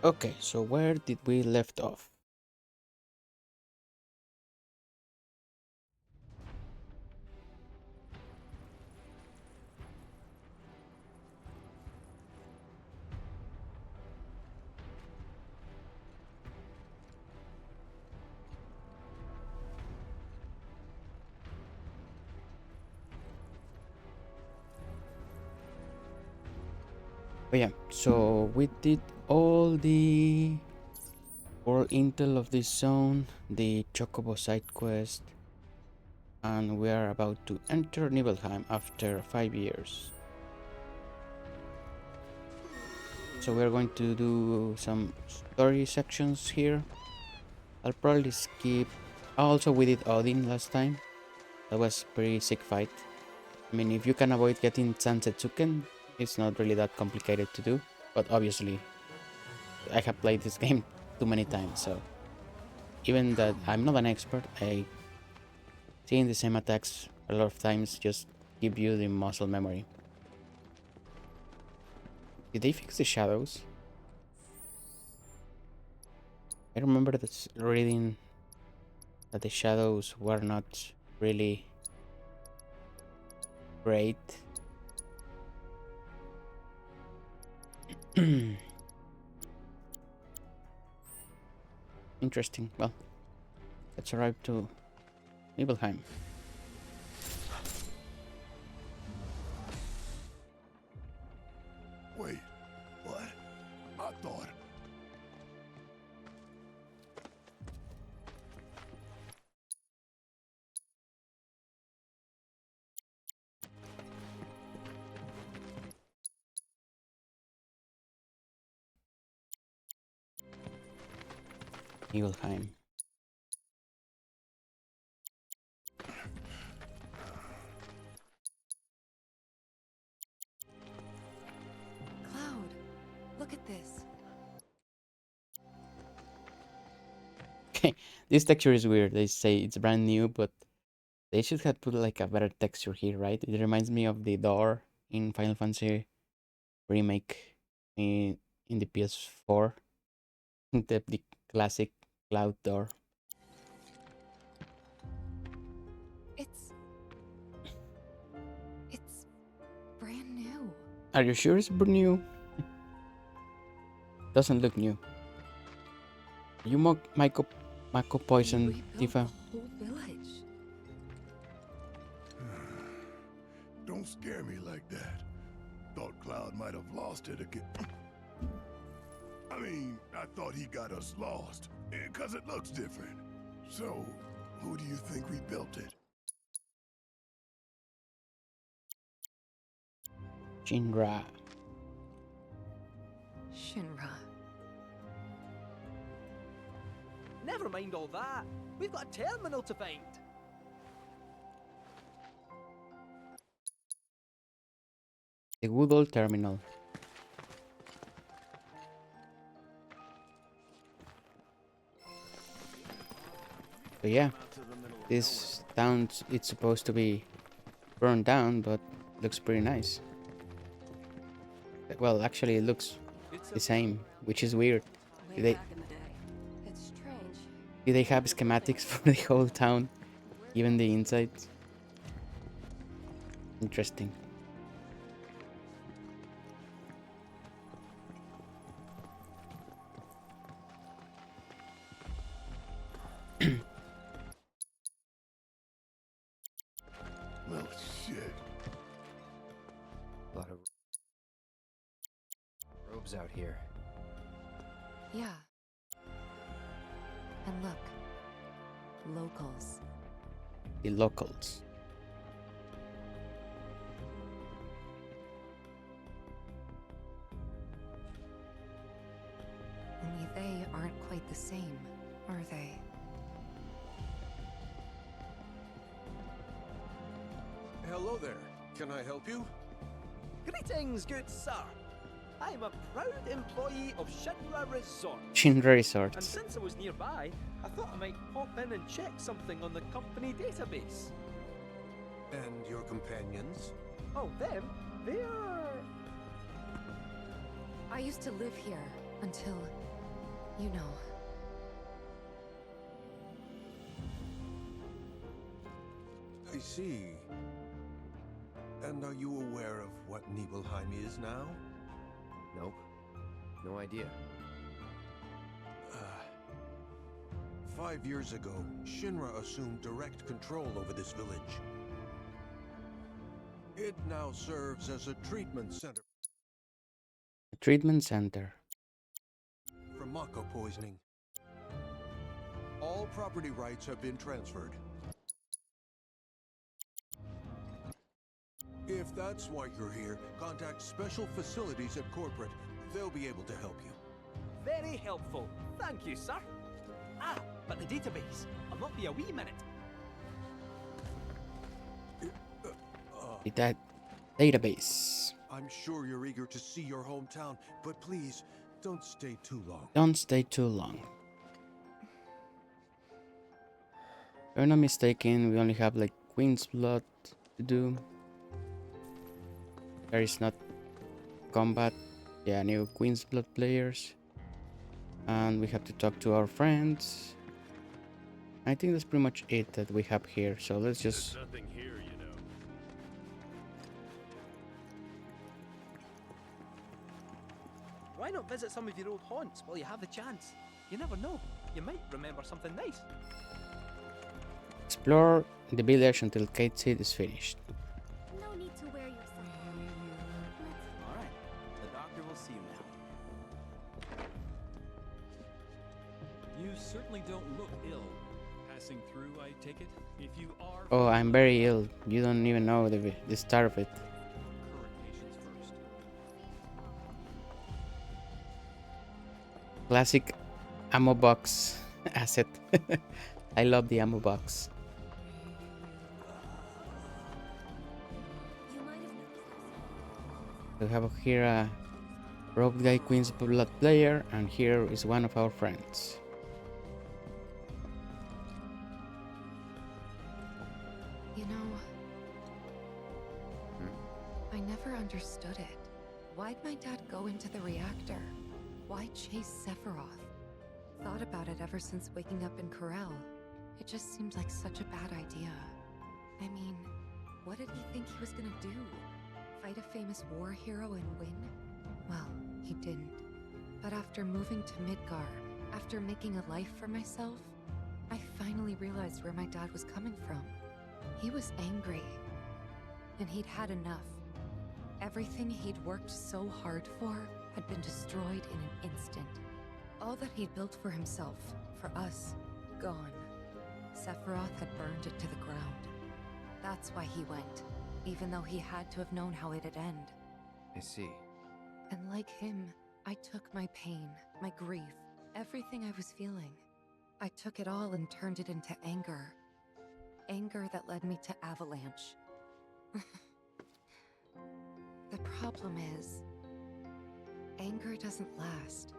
Okay, so where did we left off? Oh yeah, so we did all the world intel of this zone, the Chocobo side quest, and we are about to enter Nibelheim after 5 years. So we are going to do some story sections here. I'll probably skip. Also, we did Odin last time. That was pretty sick fight. I mean, if you can avoid getting Sansetsuken, it's not really that complicated to do. But obviously, I have played this game too many times, so even that I'm not an expert, I seeing the same attacks a lot of times just give you the muscle memory. Did they fix the shadows? I remember that reading that the shadows were not really great. Interesting. Well, let's arrive to Nibelheim. Wait, what? I thought... Nibelheim. Cloud, look at this. Okay, this texture is weird. They say it's brand new, but they should have put like a better texture here, right? It reminds me of the door in Final Fantasy remake in the PS4, the classic cloud door. It's brand new. Are you sure it's new? Doesn't look new. You Mako They poison rebuilt Tifa. the whole village. Don't scare me like that. Thought Cloud might have lost it again. I mean, I thought he got us lost, because it looks different. So, who do you think rebuilt it? Shinra. Shinra. Never mind all that. We've got a terminal to find. The good old terminal. So yeah, this town, it's supposed to be burned down, but looks pretty nice. Well, actually, it looks the same, which is weird. Did they, It's strange. did they have schematics for the whole town, even the inside? Interesting. Well, shit. A lot of robes out here. Yeah. And look. Locals. The locals. Only they aren't quite the same, are they? Hello there. Can I help you? Greetings, good sir. I am a proud employee of Shinra Resort. Shinra And Resorts. since I was nearby, I thought I might pop in and check something on the company database. And your companions? Oh, them? They are... I used to live here until You know. I see. And are you aware of what Nibelheim is now? Nope. No idea. 5 years ago, Shinra assumed direct control over this village. It now serves as a treatment center A treatment center. for Mako poisoning. All property rights have been transferred. If that's why you're here, contact Special Facilities at Corporate. They'll be able to help you. Very helpful. Thank you, sir. Ah, but the database. I'll not be a wee minute. That database. I'm sure you're eager to see your hometown, but please, don't stay too long. Don't stay too long. If I'm not mistaken, we only have like Queen's Blood to do. There is not combat. Yeah, new Queen's Blood players. And we have to talk to our friends. I think that's pretty much it that we have here. So let's just... There's nothing here, you know. Why not visit some of your old haunts while you have the chance? You never know. You might remember something nice. explore the village until Kate Seed is finished. No need to wear yourself. All right. The doctor will see you now. You certainly don't look ill. Passing through, I take it? If you are... Oh, I'm very ill. You don't even know the start of it. Current patients first. Classic ammo box asset. I love the ammo box. You might have noticed. We have here a Rogue Guy Queen's Blood player, and here is one of our friends. You know, I never understood it. Why'd my dad go into the reactor? Why chase Sephiroth? Thought about it ever since waking up in Corel. It just seemed like such a bad idea. I mean, what did he think he was gonna do? Fight a famous war hero and win? Well, he didn't. But after moving to Midgar, after making a life for myself, I finally realized where my dad was coming from. He was angry, and he'd had enough. Everything he'd worked so hard for had been destroyed in an instant. All that he'd built for himself, for us, gone. Sephiroth had burned it to the ground. That's why he went, even though he had to have known how it'd end. I see. And like him, I took my pain, my grief, everything I was feeling. I took it all and turned it into anger. Anger that led me to Avalanche. The problem is, anger doesn't last.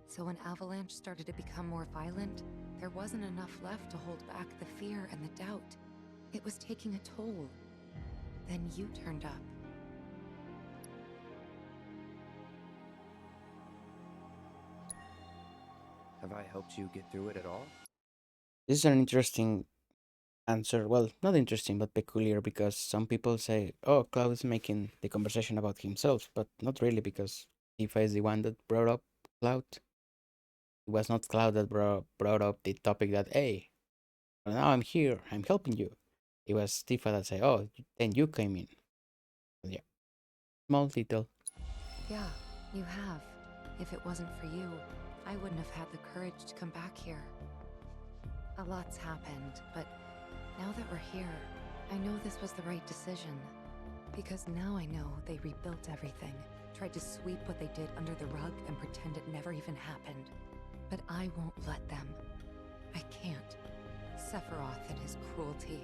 So when Avalanche started to become more violent, there wasn't enough left to hold back the fear and the doubt. It was taking a toll. Then you turned up. Have I helped you get through it at all? This is an interesting answer. Well, not interesting, but peculiar, because some people say, oh, Cloud is making the conversation about himself, but not really, because Tifa is the one that brought up Cloud. It was not Cloud that brought up the topic that, hey, now I'm here, I'm helping you. It was Tifa that said, oh, then you came in. But yeah, small detail. Yeah, you have. If it wasn't for you, I wouldn't have had the courage to come back here. A lot's happened, but now that we're here, I know this was the right decision. Because now I know they rebuilt everything, tried to sweep what they did under the rug and pretend it never even happened. But I won't let them. I can't. Sephiroth and his cruelty.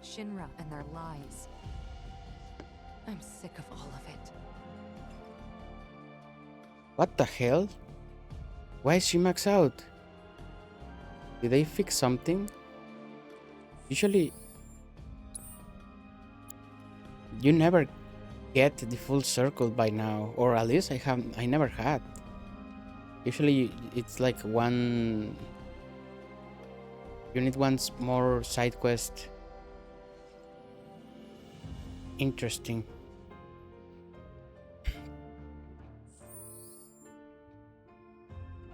Shinra and their lies. I'm sick of all of it. What the hell? Why is she maxed out? Did they fix something? Usually, you never get the full circle by now, or at least I never had. Usually it's like one. You need more side quest. Interesting.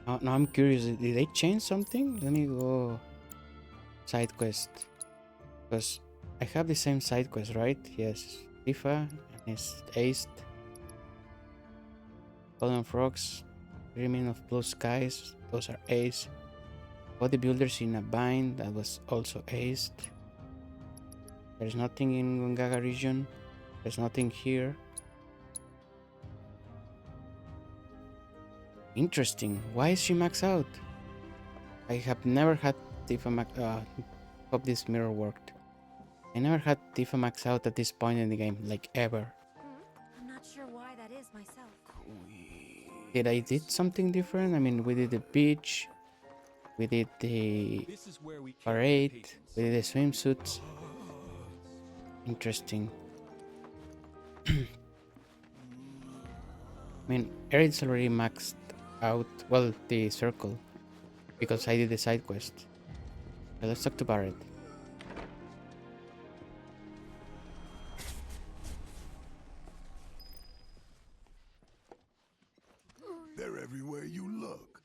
Now I'm curious. Did they change something? Let me go side quest because I have the same side quest, right? Yes, Tifa and it's aced. Golden Frogs, Dreaming of Blue Skies. Those are aced. Bodybuilders in a Bind. That was also aced. There's nothing in Gongaga region. There's nothing here. Interesting. Why is she maxed out? I have never had Tifa max. Hope this mirror worked. I never had Tifa max out at this point in the game, like ever. I'm not sure why that is myself. Did I did something different? I mean, we did the beach, we did the This is where we care for parade, patience. we did the swimsuits. Interesting. I mean, Eric's already maxed out. Well, the circle, because I did the side quest. Okay, let's talk to Barret. They're everywhere you look.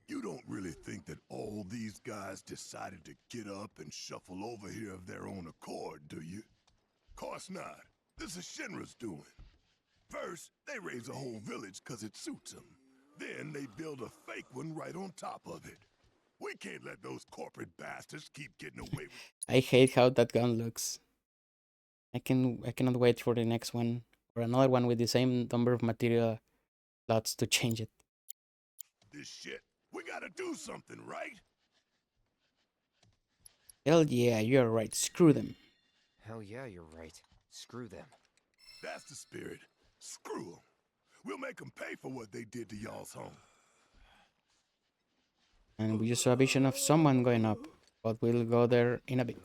You don't really think that all these guys decided to get up and shuffle over here of their own accord, do you? Course not. This is Shinra's doing. First, they raise a whole village because it suits them. Then they build a fake one right on top of it. We can't let those corporate bastards keep getting away with. I hate how that gun looks. I cannot wait for the next one or another one with the same number of material slots to change it. This shit. We gotta do something, right? Hell yeah, you're right. Screw them. Hell yeah, you're right. Screw them. That's the spirit. Screw them. We'll make them pay for what they did to y'all's home. And we just saw a vision of someone going up, but we'll go there in a bit.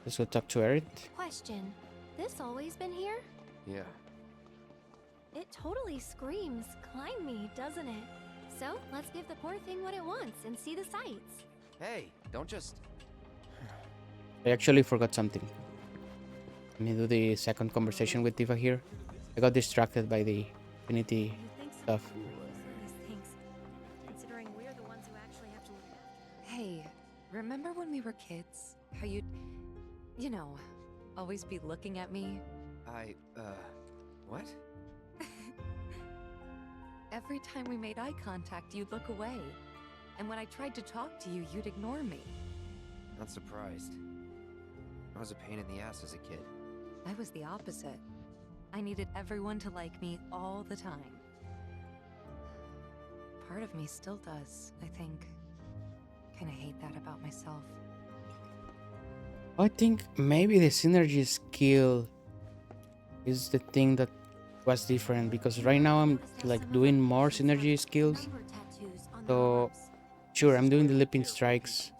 Let's go talk to Eric. Question. This always been here? Yeah. It totally screams, climb me, doesn't it? So, let's give the poor thing what it wants and see the sights. Hey, don't just... I actually forgot something. Let me do the second conversation with Tifa here. I got distracted by the Infinity You think so? stuff. These things, considering we're the ones who actually have to look after them. Hey, remember when we were kids? How you'd, you know, always be looking at me? What? Every time we made eye contact, you'd look away. And when I tried to talk to you, you'd ignore me. Not surprised. I was a pain in the ass as a kid. I was the opposite. I needed everyone to like me all the time. Part of me still does, I think. Kinda hate that about myself. I think maybe the synergy skill is the thing that was different, because right now I'm like doing more synergy skills. Number tattoos on their So arms. sure, I'm doing the leaping strikes,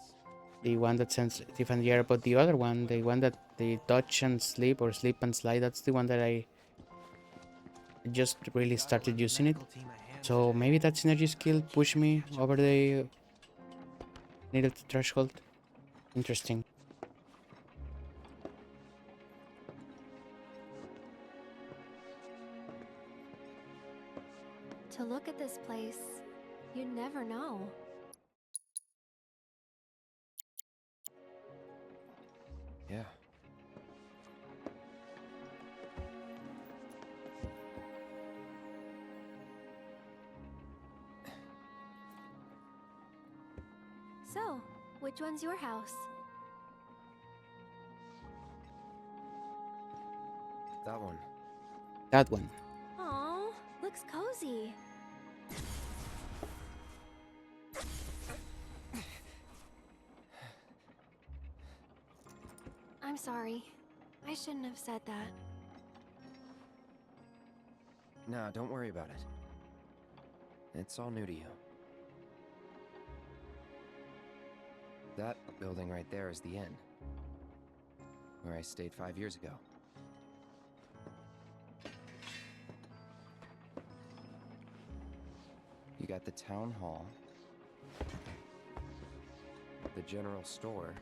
the one that sends Tiff in the air, but the other one, the one that the dodge and sleep or sleep and slide, that's the one that I just really started using it. So maybe that synergy skill pushed me over the needed threshold. Interesting. To look at this place, you'd never know. Yeah. So, which one's your house? That one. That one. Aw, looks cozy. I'm sorry. I shouldn't have said that. Nah, don't worry about it. It's all new to you. That building right there is the inn. Where I stayed 5 years ago. You You got the town hall, the general store,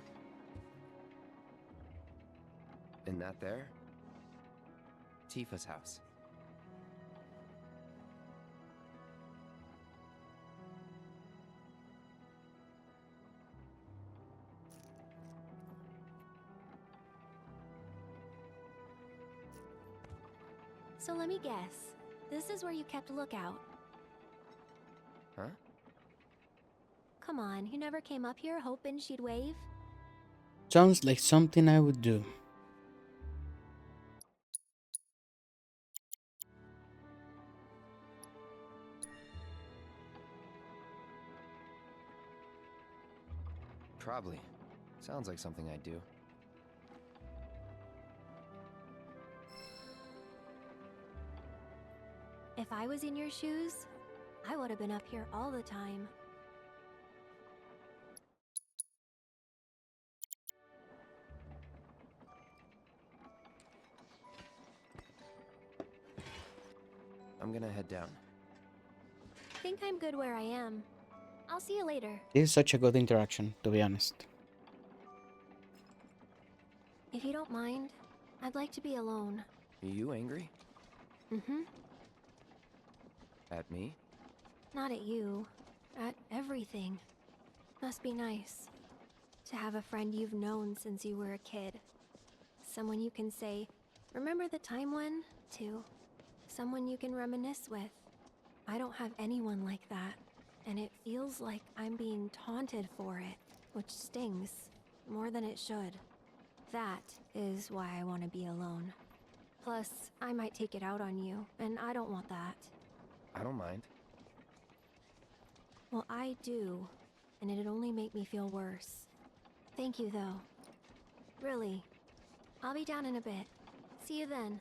and that there, Tifa's house. So let me guess. This is where you kept lookout. Huh? Come on, you never came up here hoping she'd wave? Sounds like something I would do. Probably. Sounds like something I'd do. If I was in your shoes, I would have been up here all the time. I'm gonna head down. Think I'm good where I am. I'll see you later. This is such a good interaction, to be honest. If you don't mind, I'd like to be alone. Are you angry? Mm-hmm. At me? Not at you. At everything. Must be nice to have a friend you've known since you were a kid. Someone you can say, remember the time when? To. Someone you can reminisce with. I don't have anyone like that. And it feels like I'm being taunted for it, which stings more than it should. That is why I want to be alone. Plus, I might take it out on you, and I don't want that. I don't mind. Well, I do, and it'd only make me feel worse. Thank you, though. Really. I'll be down in a bit. See you then.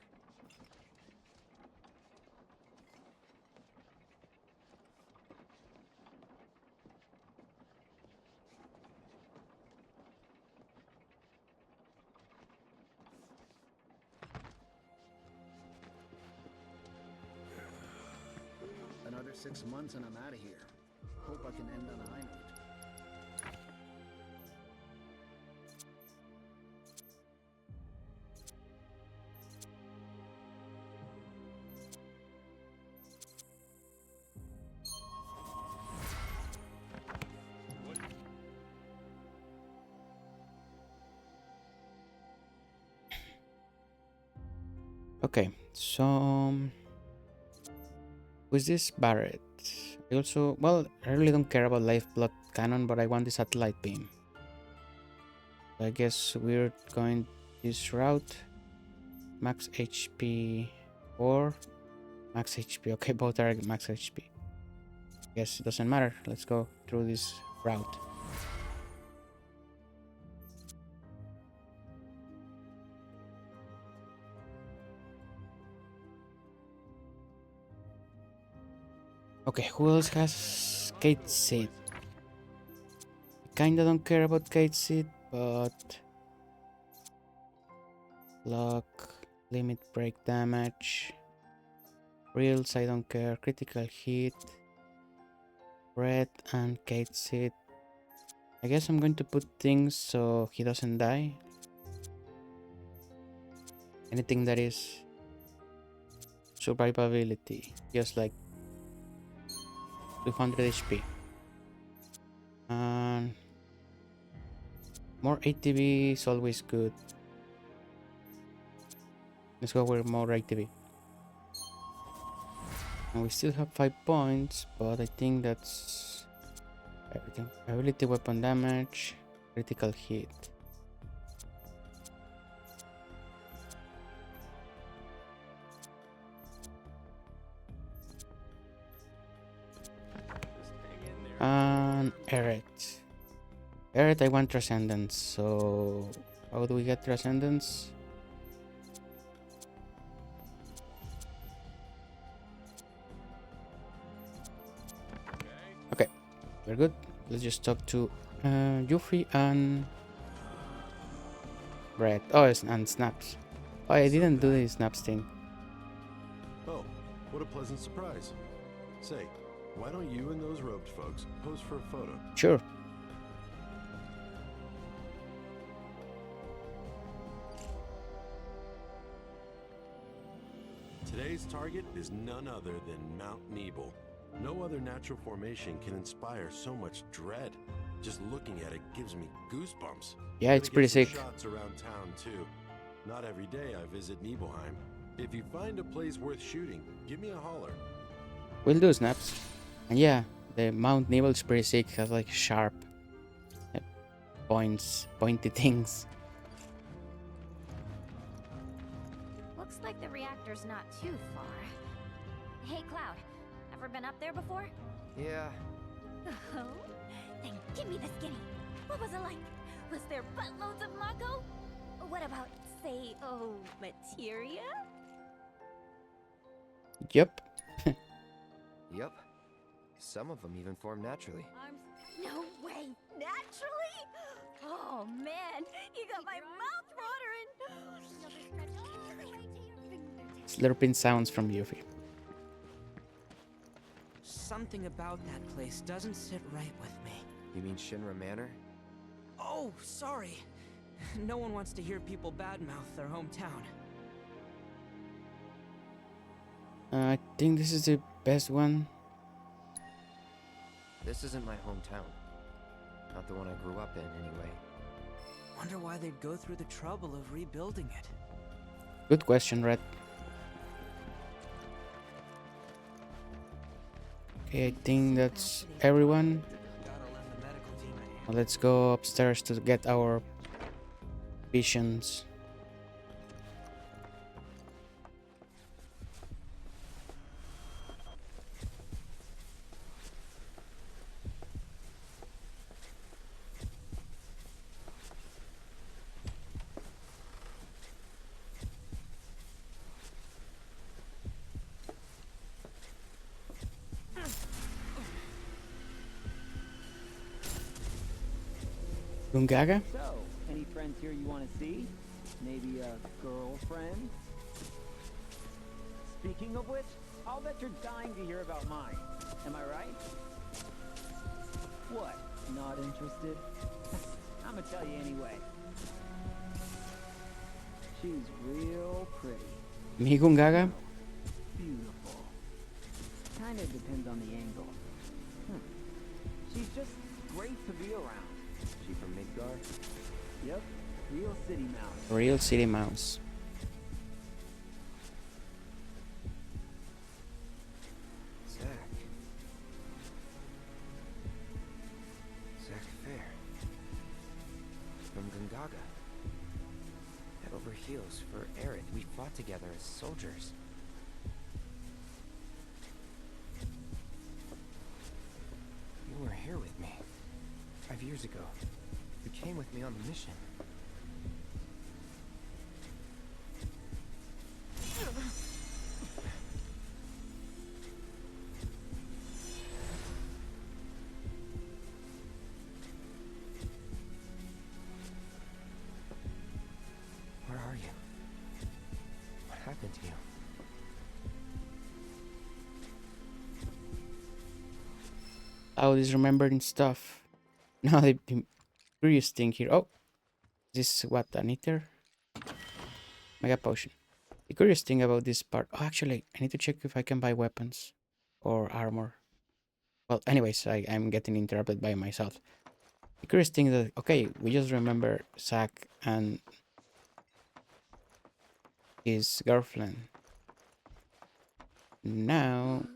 Another 6 months and I'm out of here. Hope I can end on a high note. Okay, so with this Barret, I also, well, I really don't care about Lifeblood Cannon, but I want the Satellite Beam. I guess we're going this route. Max HP 4, max HP, okay, both are max HP. Guess it doesn't matter, let's go through this route. Okay, who else has Kate Seed? I kinda don't care about Kate Seed, but luck, limit break damage, reels I don't care, critical hit, red and Kate Seed. I guess I'm going to put things so he doesn't die. Anything that is survivability, just like 200 HP. And more ATB is always good. Let's go with more ATB. And we still have 5 points, but I think that's everything. Ability, weapon damage, critical hit. And Eret. Eret, I want Transcendence, so how do we get Transcendence? Okay, we're good. Let's just talk to Yuffie and Brett. Oh, and Snaps. Oh, I didn't do the Snaps thing. Oh, what a pleasant surprise. Say, Why don't you and those robed folks pose for a photo? Sure. Today's target is none other than Mount Nebel. No other natural formation can inspire so much dread. Just looking at it gives me goosebumps. Yeah, it's pretty sick. Shots around town too. Not every day I visit Nibelheim. If you find a place worth shooting, give me a holler. Will do, Snaps. And yeah, the Mount Nebel is pretty sick. Has like sharp pointy things. Looks like the reactor's not too far. Hey, Cloud, ever been up there before? Yeah, Oh? Then give me the skinny. What was it like? Was there buttloads of Mako? What about, say, materia? Yep. yep. Some of them even form naturally. No way! Naturally? Oh man, you got my mouth watering! Slurping sounds from Yuffie. Something about that place doesn't sit right with me. You mean Shinra Manor? Oh, sorry. No one wants to hear people badmouth their hometown. I think this is the best one. This isn't my hometown. Not the one I grew up in, anyway. Wonder why they'd go through the trouble of rebuilding it. Good question, Red. Okay, I think that's everyone. Now let's go upstairs to get our visions. Gungaga? So, any friends here you want to see? Maybe a girlfriend? Speaking of which, I'll bet you're dying to hear about mine. Am I right? What? Not interested? I'm gonna tell you anyway. She's real pretty. Me Gungaga? Beautiful. Kinda depends on the angle. She's just great to be around. She from Midgar? Yep, real city mouse. Real city mouse. Zack. Zack Fair. From Gungaga. Head over heels for Aerith. We fought together as soldiers. You were here with me 5 years ago. You came with me on the mission. Where are you? What happened to you? Oh, this remembering stuff. Now the curious thing here. Oh, this is what, an ether? Mega potion. The curious thing about this part. Oh, actually, I need to check if I can buy weapons or armor. Well, anyways, I'm getting interrupted by myself. The curious thing that, okay, we just remember Zack and his girlfriend. Now,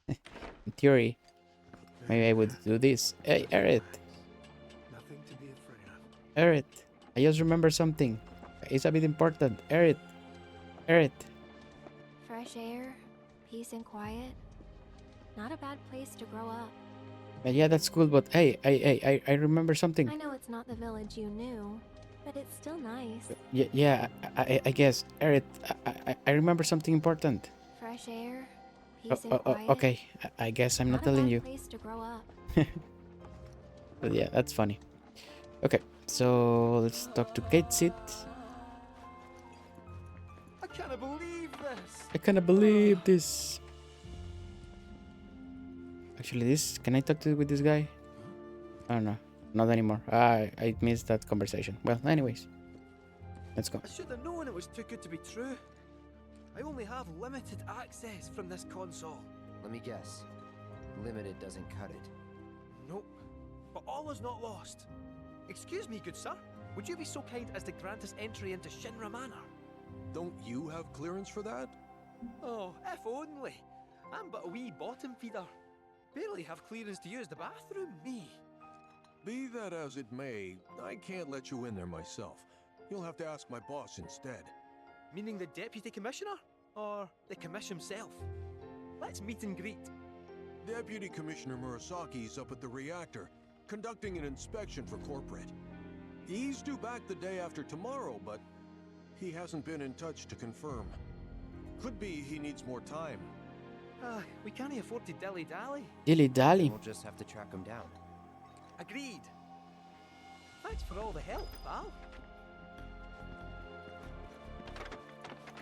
in theory, maybe I would do this. Hey, Aerith. Nothing to be afraid of. Aerith. I just remember something. It's a bit important. Aerith. Aerith. Fresh air, peace and quiet. Not a bad place to grow up. Yeah, that's cool, but hey, I remember something. I know it's not the village you knew, but it's still nice. Yeah, I guess. Aerith, I remember something important. Fresh air, peace and quiet. Okay, I guess I'm not telling you. Not a bad place to grow up. But yeah, that's funny. Okay, so let's talk to Kate Sit. I can't believe this! I cannot believe this. Actually, this can I talk with this guy? Oh no, not anymore. I missed that conversation. Well, anyways, let's go. I should have known it was too good to be true. I only have limited access from this console. Let me guess. Limited doesn't cut it. Nope. But all is not lost. Excuse me, good sir. Would you be so kind as to grant us entry into Shinra Manor? Don't you have clearance for that? Oh, if only. I'm but a wee bottom feeder. Barely have clearance to use the bathroom, me. Be that as it may, I can't let you in there myself. You'll have to ask my boss instead. Meaning the deputy commissioner? Or the commish himself? Let's meet and greet. Deputy Commissioner Murasaki's up at the reactor, conducting an inspection for corporate. He's due back the day after tomorrow, but he hasn't been in touch to confirm. Could be he needs more time. We can't afford to dilly-dally. Dilly-dally. We'll just have to track him down. Agreed. Thanks for all the help, pal.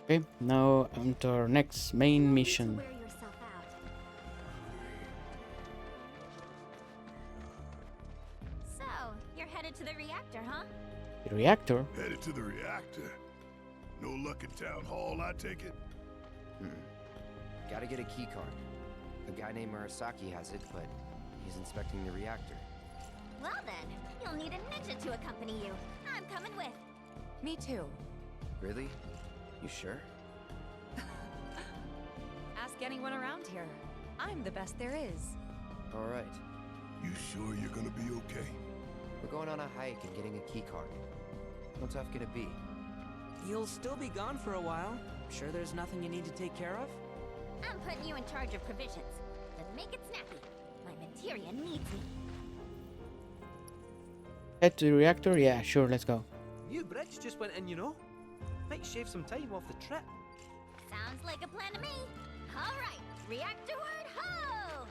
Okay, now on to our next main mission. Wear yourself out. So, you're headed to the reactor, huh? The reactor? Headed to the reactor. No luck at town hall, I take it? Gotta get a key card. A guy named Murasaki has it, but he's inspecting the reactor. Well then, you'll need a ninja to accompany you. I'm coming with. Me too. Really? You sure? Ask anyone around here. I'm the best there is. All right. You sure you're gonna be okay? We're going on a hike and getting a key card. How tough can it be? You'll still be gone for a while. Sure there's nothing you need to take care of? I'm putting you in charge of provisions. Then make it snappy. My materia needs me. Head to the reactor? Yeah, sure, let's go. New bridge just went in, you know. Might shave some time off the trip. Sounds like a plan to me. All right, reactorward ho!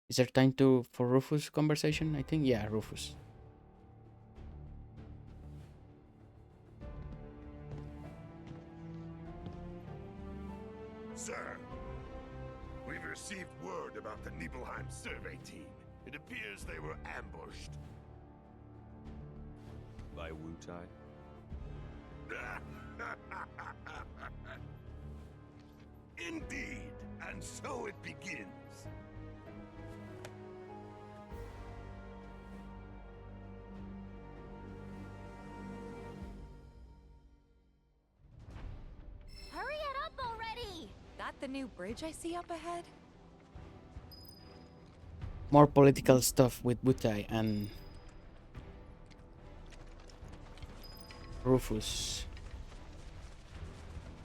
Is there time for Rufus conversation? I think, yeah, Rufus. Sir, we've received word about the Nibelheim survey team. It appears they were ambushed. By Wutai? Indeed, and so it begins. Hurry it up already! That the new bridge I see up ahead? More political stuff with Butai and Rufus.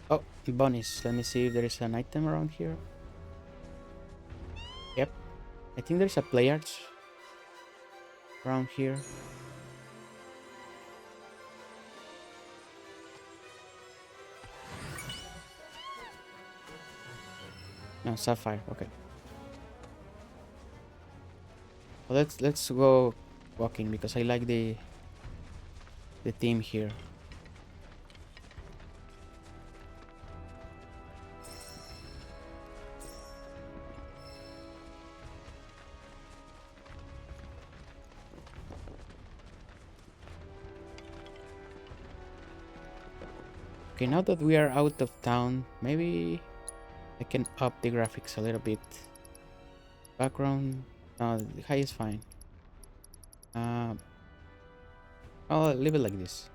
Oh, bunnies. Let me see if there is an item around here. Yep. I think there's a play arts around here. No, sapphire. Okay. Well, let's go walking because I like the theme here. Okay, now that we are out of town, maybe I can up the graphics a little bit. Background, no, the high is fine. I'll leave it like this.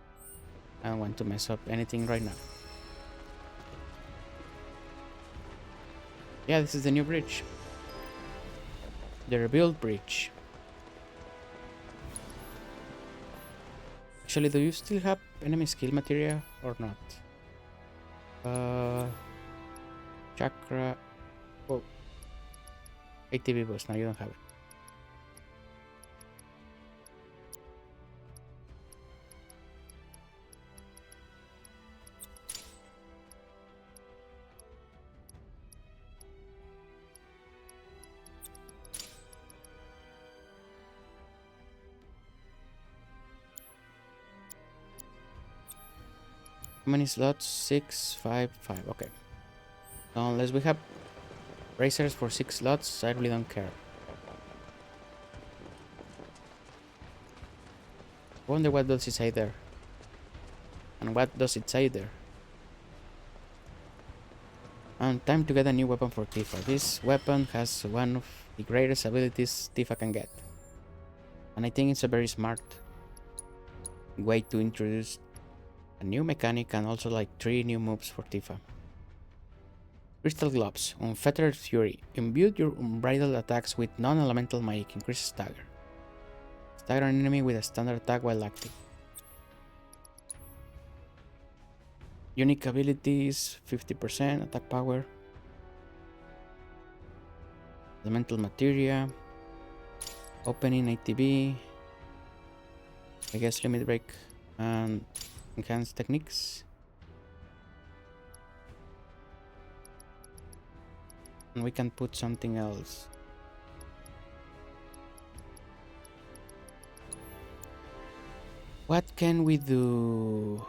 I don't want to mess up anything right now. Yeah, this is the new bridge. The rebuild bridge. Actually, do you still have enemy skill materia or not? Chakra. Whoa. ATV boost. Now you don't have it. How many slots? 6, 5, 5. Okay. So unless we have racers for 6 slots, I really don't care. I wonder what does it say there. And what does it say there? And time to get a new weapon for Tifa. This weapon has one of the greatest abilities Tifa can get. And I think it's a very smart way to introduce a new mechanic and also like 3 new moves for Tifa. Crystal Gloves. Unfettered Fury. Imbue your unbridled attacks with non-elemental magic. Increases stagger. Stagger an enemy with a standard attack while active. Unique abilities, 50% attack power. Elemental materia. Opening ATB. I guess limit break and enhanced techniques. And we can put something else. What can we do?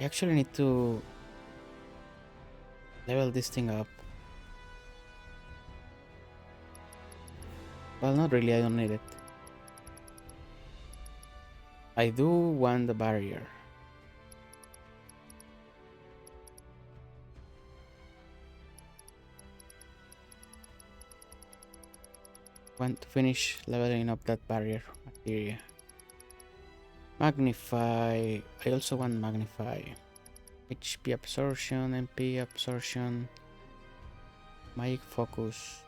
We actually need to level this thing up. Well, not really, I don't need it. I do want the barrier. Want to finish leveling up that barrier materia. Magnify. I also want magnify. HP absorption, MP absorption, magic focus.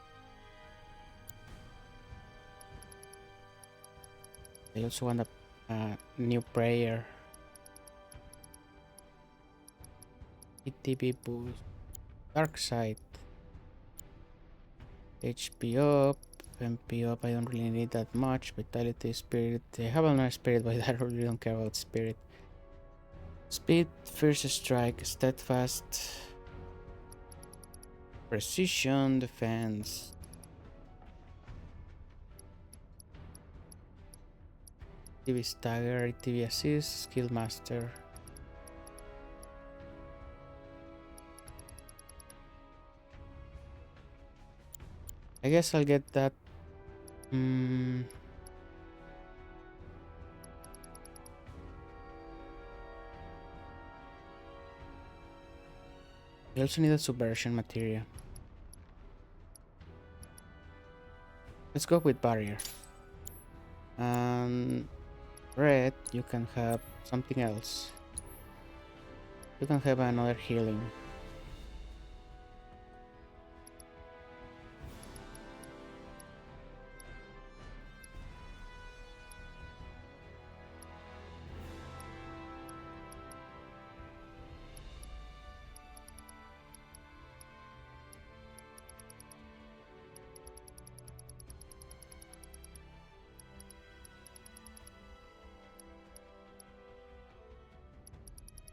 I also want a new prayer. ETB boost. Dark side. HP up. MP up, I don't really need that much. Vitality, spirit. I have another spirit, but I really don't care about spirit. Speed, fierce strike, steadfast, precision, defense. TV stagger, TV assist, skill master. I guess I'll get that. We also need a subversion material. Let's go with barrier. And red, you can have something else. You can have another healing.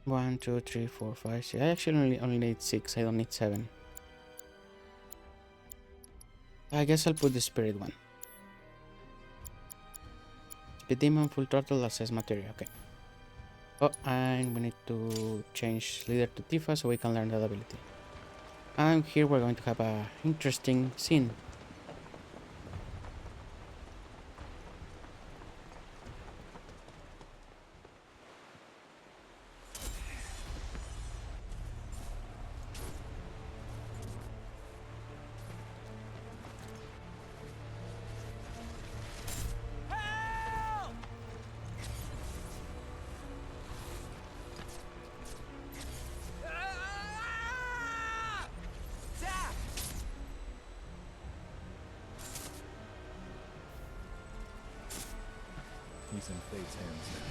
One, two, three, four, five, six. I actually only need 6. I don't need 7. I guess I'll put the spirit one. Speed demon, full throttle, access material. Okay. Oh, and we need to change leader to Tifa so we can learn that ability. And here we're going to have a interesting scene. He's in Fate's hands now.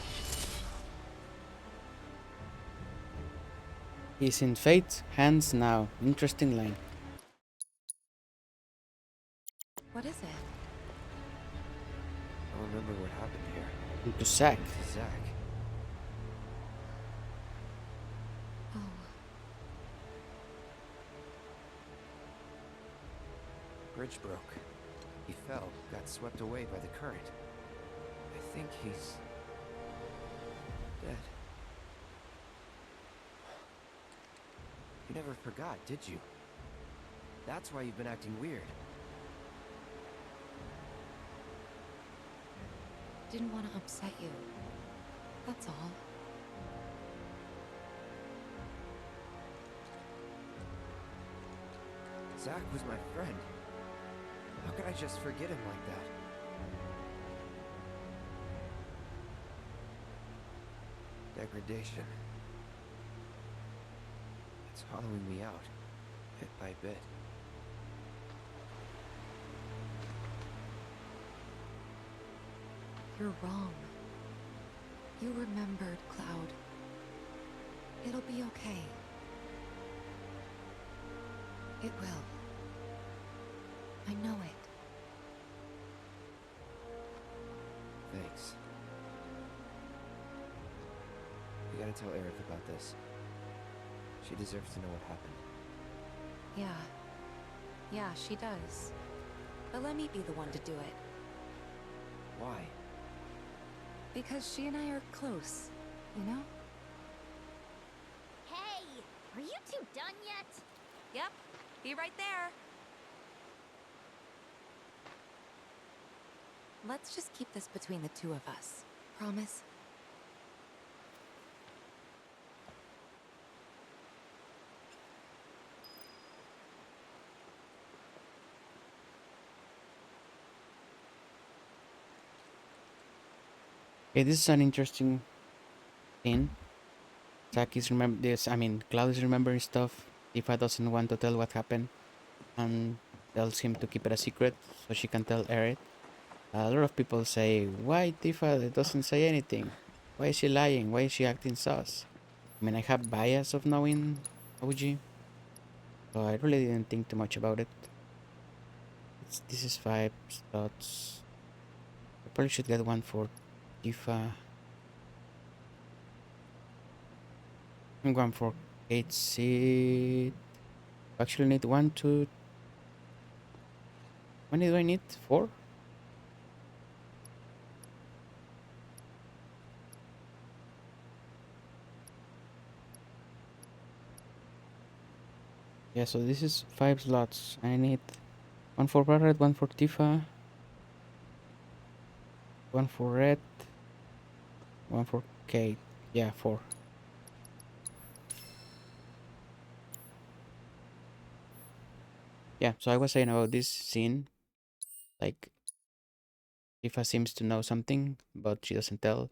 He's in Fate's hands now. Interesting line. What is it? I don't remember what happened here. Into Zack. To Zack. Oh. Bridge broke. He fell, got swept away by the current. I think he's dead. You never forgot, did you? That's why you've been acting weird. Didn't want to upset you. That's all. Zach was my friend. How could I just forget him like that? Degradation. It's hollowing me out, bit by bit. You're wrong. You remembered, Cloud. It'll be okay. It will. I know it. Thanks. We gotta tell Aerith about this. She deserves to know what happened. Yeah. Yeah, she does. But let me be the one to do it. Why? Because she and I are close, you know? Hey! Are you two done yet? Yep. Be right there. Let's just keep this between the two of us. Promise? Okay, this is an interesting scene. Zack is Cloud is remembering stuff. Tifa doesn't want to tell what happened and tells him to keep it a secret so she can tell Aerith. A lot of people say, why Tifa doesn't say anything? Why is she lying? Why is she acting sus? I mean, I have bias of knowing OG, so I really didn't think too much about it. This is 5 slots. I probably should get one for Tifa. And one for Kate Seed. Actually need 1, 2. How many do I need? 4? Yeah, so this is 5 slots. I need 1 for Barret, 1 for Tifa, 1 for Red, 1 for Kate. Yeah, 4. Yeah, so I was saying about this scene, like Tifa seems to know something, but she doesn't tell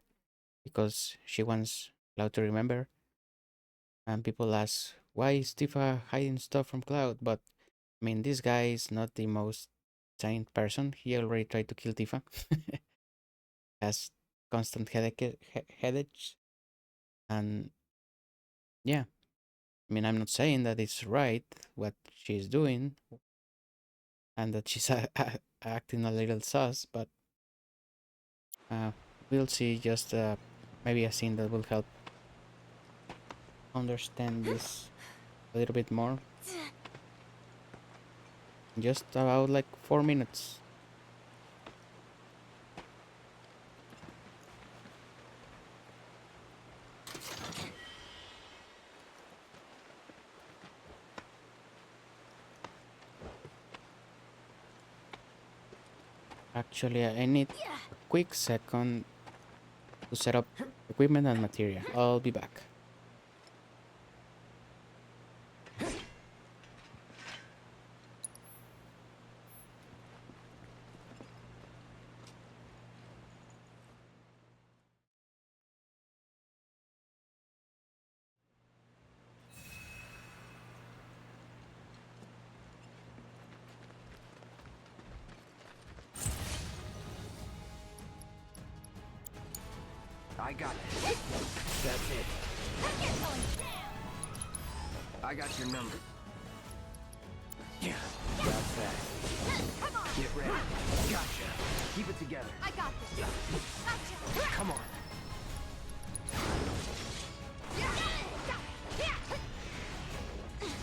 because she wants Cloud to remember. And people ask, why is Tifa hiding stuff from Cloud? But I mean, this guy is not the most sane person. He already tried to kill Tifa. Has constant headaches. And yeah, I mean, I'm not saying that it's right what she's doing and that she's acting a little sus, but we'll see. Just maybe a scene that will help understand this a little bit more. Just about like 4 minutes. Actually, I need a quick second to set up equipment and material. I'll be back. I got it. That's it. I got your number. Yeah, that's that. Get ready. Gotcha. Keep it together. I got this. Gotcha. Come on.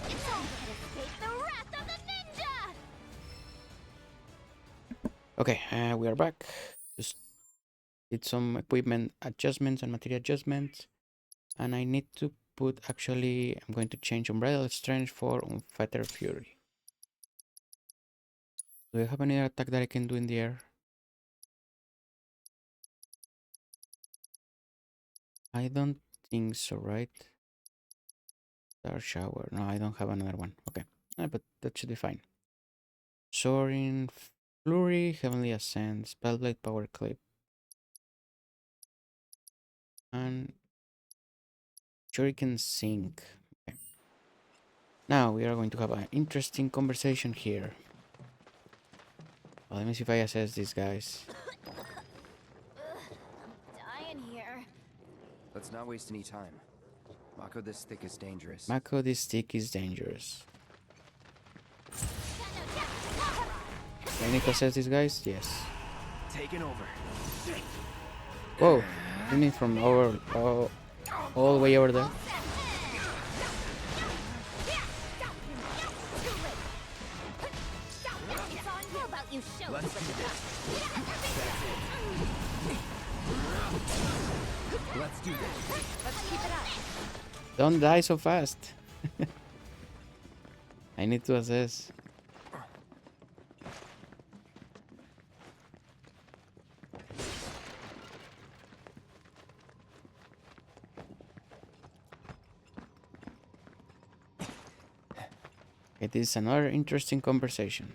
It's all to escape the wrath of the ninja! Okay, we are back. Just did some equipment adjustments and material adjustments, and I need to put actually, I'm going to change Unbridled Strength for Unfettered Fury. Do I have any attack that I can do in the air? I don't think so, right? Star Shower. No, I don't have another one. Okay, but that should be fine. Soaring, Flurry, Heavenly Ascent, Spellblade, Power Clip, and Shuriken Sink. Okay. Now we are going to have an interesting conversation here. Well, let me see if I assess these guys. Dying here. Let's not waste any time. Mako this thick is dangerous. Mako this stick is dangerous. I need to assess these guys? Yes. Taking over. Whoa! You mean from over all the way over there? Let's do this. Let's do this. Let's keep it up. Don't die so fast. I need to assess. It is another interesting conversation.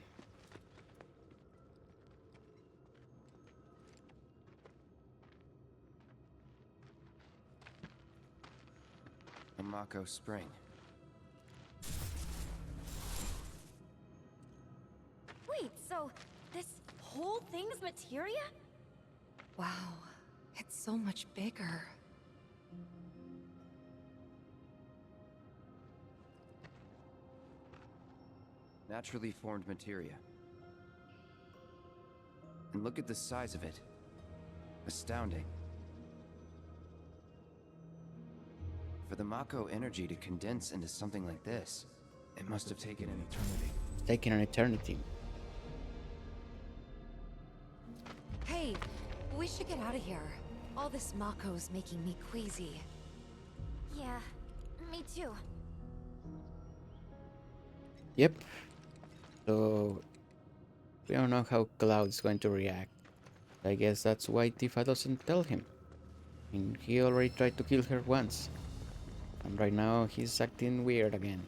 A Mako spring. Wait, so this whole thing's materia? Wow, it's so much bigger. Naturally formed materia. And look at the size of it. Astounding. For the Mako energy to condense into something like this, it must have taken an eternity. Taking an eternity. Hey, we should get out of here. All this Mako's making me queasy. Yeah, me too. Yep. So we don't know how Cloud's going to react. I guess that's why Tifa doesn't tell him. I mean, he already tried to kill her once. And right now he's acting weird again.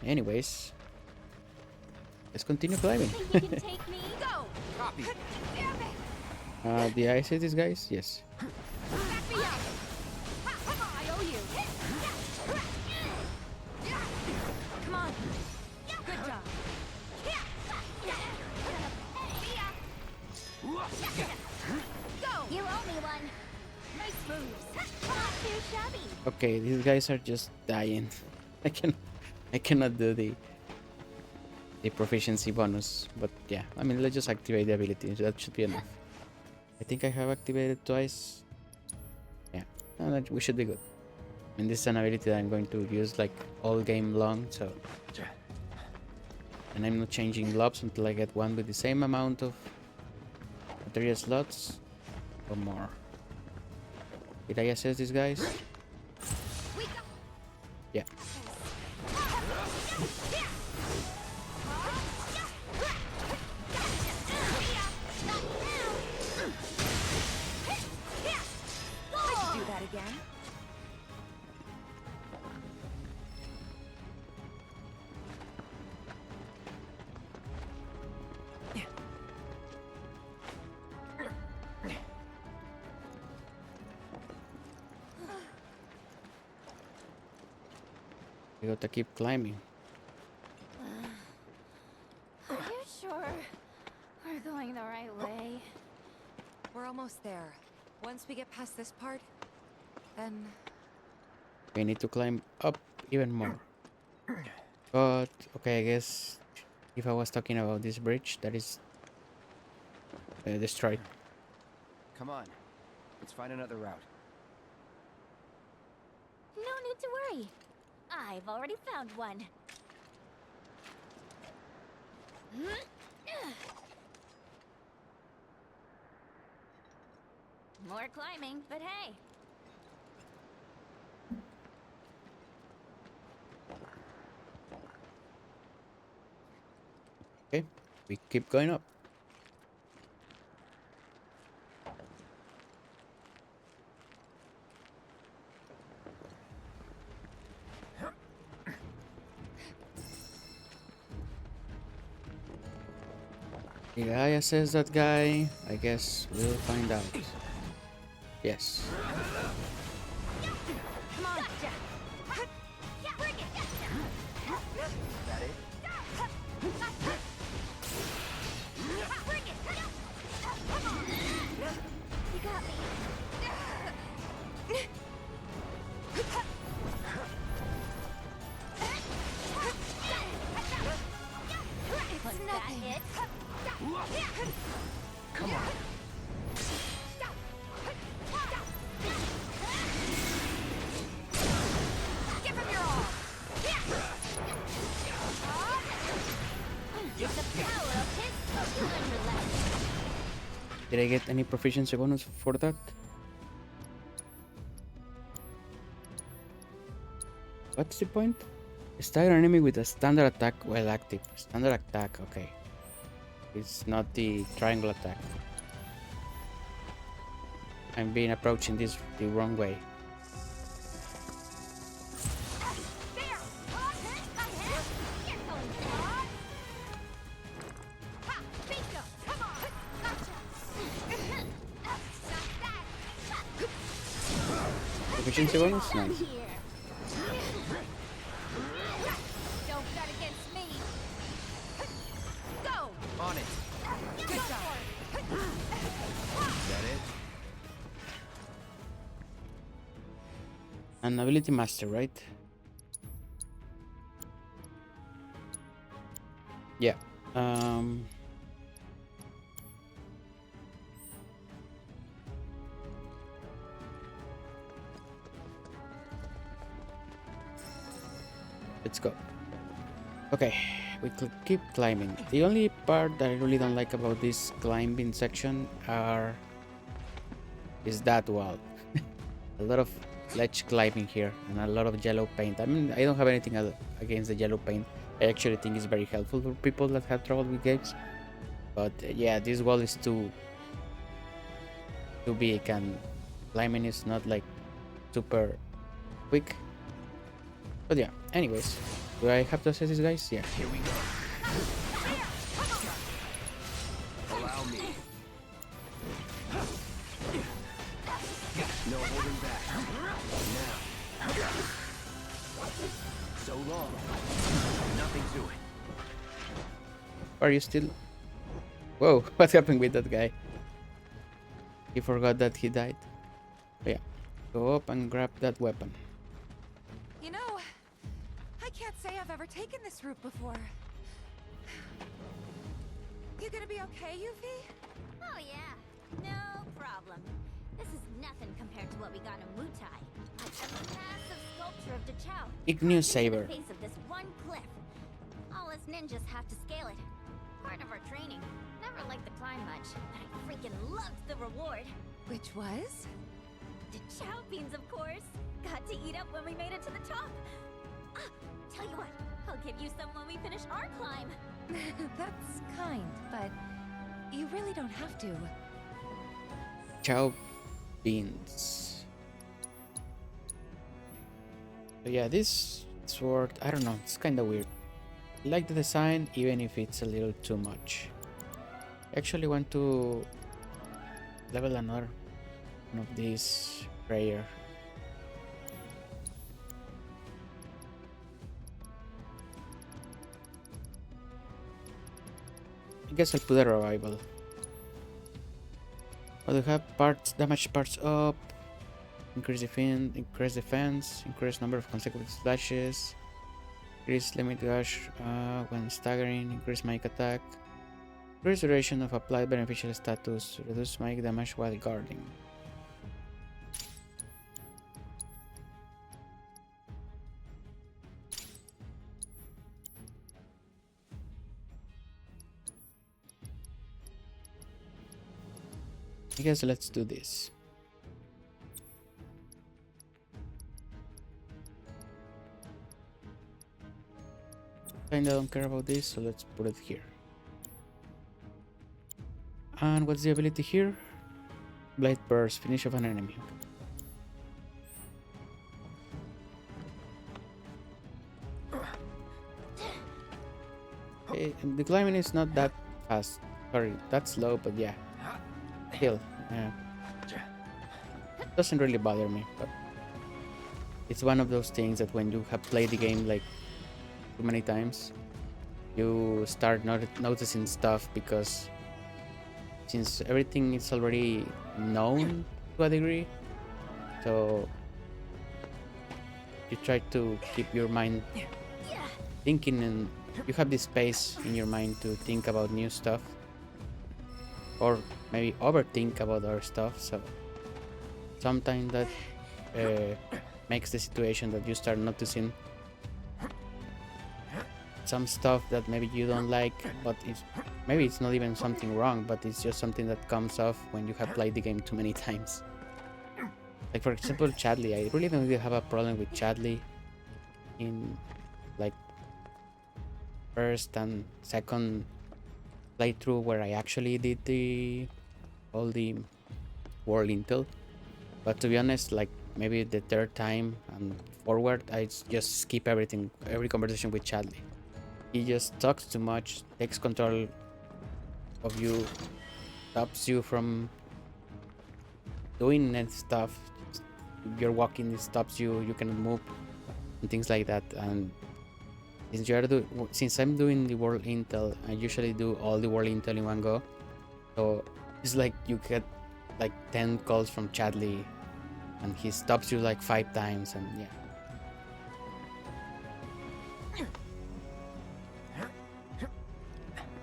Anyways, let's continue climbing. You can take me. Go. Copy. Did I say these guys? Yes. Back me up. I owe you. Come on. Good job. Go. You owe me one. Nice moves. Not too shabby. Okay, these guys are just dying. I cannot do the proficiency bonus, but yeah, I mean, let's just activate the ability. That should be enough. I think I have activated twice. Yeah, no, we should be good. I mean, this is an ability that I'm going to use like all game long, so. And I'm not changing globs until I get one with the same amount of material slots or more. Did I assess these guys? Yeah. Do that again. We got to keep climbing. Are you sure we're going the right way? We're almost there. Once we get past this part, then... We need to climb up even more. But, okay, I guess if I was talking about this bridge that is destroyed. Come on. Let's find another route. No need to worry. I've already found one. more climbing, but hey. Okay, we keep going up. Did I assess that guy? I guess we'll find out. Yes. Come on. That it? You got me. It's nothing. Come on. Give him your all. The power of his Did I get any proficiency bonus for that? What's the point? Stagger an enemy with a standard attack while active. Standard attack, okay. It's not the triangle attack. I'm being approaching this the wrong way. Proficiency bonus? Nice. Don't bet against me. Go. On it. Good job. That it? An ability master, right? Yeah. Let's go. Okay, we keep climbing. The only part that I really don't like about this climbing section is that wall. A lot of ledge climbing here and a lot of yellow paint. I mean, I don't have anything against the yellow paint. I actually think it's very helpful for people that have trouble with games. But yeah, this wall is too big and climbing is not like super quick. But yeah, anyways, do I have to assess this, guys? Yeah. Here we go. Allow me. No holding back. Now. So long. Nothing to it. Are you still? Whoa, what happened with that guy? He forgot that he died. But yeah, go up and grab that weapon. You know, I can't say I've ever taken this route before. You gonna be okay, Yuffie? Oh yeah, no problem. This is nothing compared to what we got in Wutai. A massive sculpture of Dachao. Igneous Saber. At the base of this one cliff. All us ninjas have to scale it. Part of our training. Never liked the climb much, but I freaking loved the reward. Which was? Dachao beans, of course. Got to eat up when we made it to the top. Ah, tell you what, I'll give you some when we finish our climb. That's kind, but you really don't have to. Chow beans. So yeah, this sword, I don't know, it's kind of weird. I like the design, even if it's a little too much. I actually want to level another one of these prayer. I guess I'll put a revival. Oh, they have parts, damage parts up, increase defense, increase number of consecutive slashes, increase limit dash when staggering, increase magic attack, increase duration of applied beneficial status, reduce magic damage while guarding. I guess let's do this. Kinda don't care about this, so let's put it here. And what's the ability here? Blade burst, finish of an enemy. Okay, and the climbing is not that fast. Sorry, that's slow, but yeah. Still, doesn't really bother me, but it's one of those things that when you have played the game like too many times, you start noticing stuff, because since everything is already known to a degree, so you try to keep your mind thinking, and you have this space in your mind to think about new stuff, or maybe overthink about other stuff. So sometimes that makes the situation that you start noticing some stuff that maybe you don't like, but maybe it's not even something wrong, but it's just something that comes off when you have played the game too many times. Like for example, Chadley. I really don't really have a problem with Chadley in like first and second playthrough where I actually did all the world intel. But to be honest, like maybe the third time and forward, I just skip everything, every conversation with Chadley. He just talks too much, takes control of you, stops you from doing that stuff. You're walking, it stops you, you cannot move, and things like that. And since I'm doing the world intel, I usually do all the world intel in one go. So it's like you get like 10 calls from Chadley, and he stops you like 5 times, and yeah.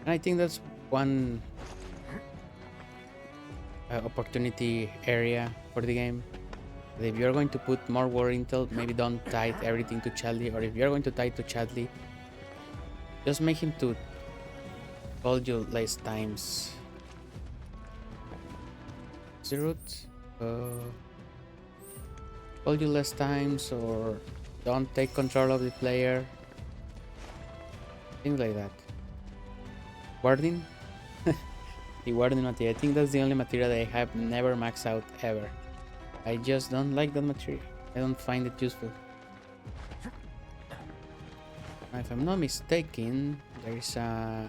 And I think that's one opportunity area for the game. That if you're going to put more world intel, maybe don't tie everything to Chadley, or if you're going to tie to Chadley, just make him to call you less times. Call you less times, or don't take control of the player. Things like that. Warding? The warding material. I think that's the only material that I have never maxed out ever. I just don't like that material. I don't find it useful. If I'm not mistaken, there is a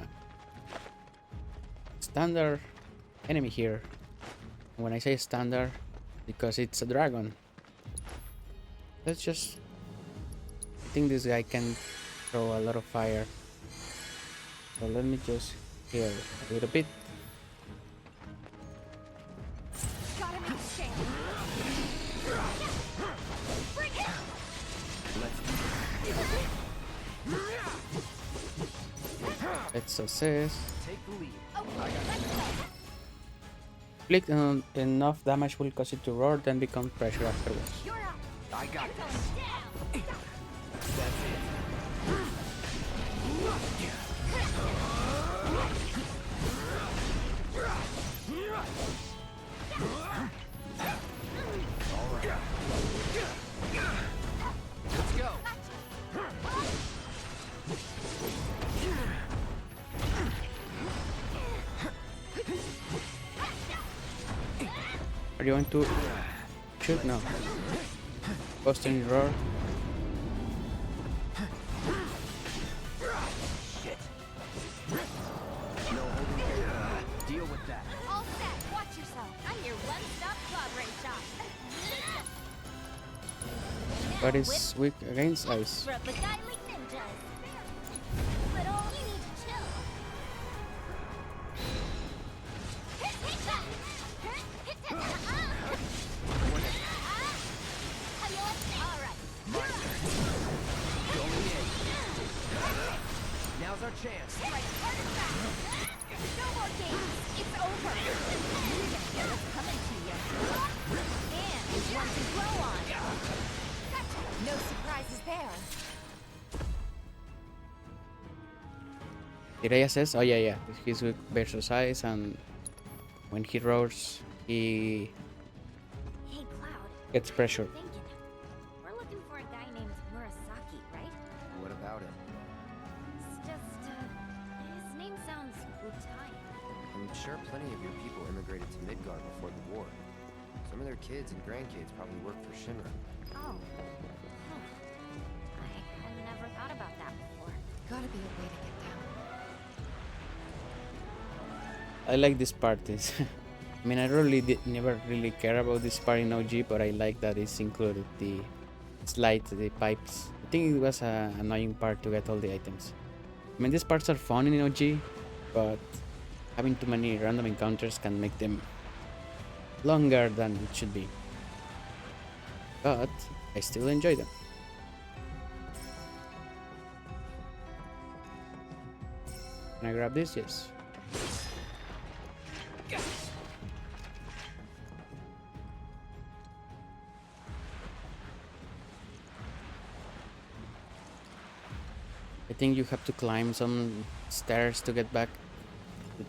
standard enemy here. When I say standard, because it's a dragon. Let's just... I think this guy can throw a lot of fire. So let me just heal a little bit. Let's assess. Click on enough damage will cause it to roar, then become pressure afterwards. I got this. That's it. All right. Let's go. Are you going to shoot? No. Posting roar. Shit. No holding back. Deal with that. All set. Watch yourself. I'm your one-stop clobbering shop. But it's weak against ice. Rub the guy like ninjas. But all you need to chill. Now's our chance. No more games. It's over. It's coming to you. And it's one to grow on. No surprises there. Did I assess? Oh yeah. He's weak versus ice, and when he roars, he Hey, Cloud. gets pressure. We're looking for a guy named Murasaki, right? What about it? sure plenty of your people immigrated to Midgard before the war. Some of their kids and grandkids probably work for Shinra. Oh. I had never thought about that before. Gotta be a way to get down. I like this part. Is I mean, I never really care about this part in OG, but I like that it's included the slide, the pipes. I think it was an annoying part to get all the items. I mean, these parts are fun in OG, but having too many random encounters can make them longer than it should be. But I still enjoy them. Can I grab this? Yes. I think you have to climb some stairs to get back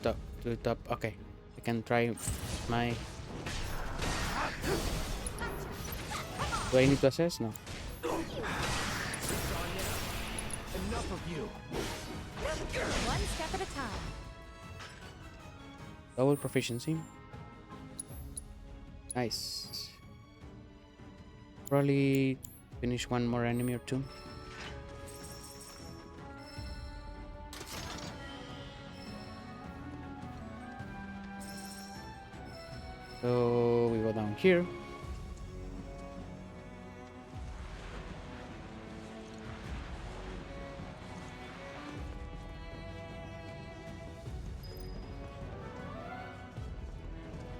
to the top. Okay, I can try my... Do I need to assess? No. Enough of you. One step at a time. Double proficiency. Nice. Probably finish one more enemy or two. So we go down here.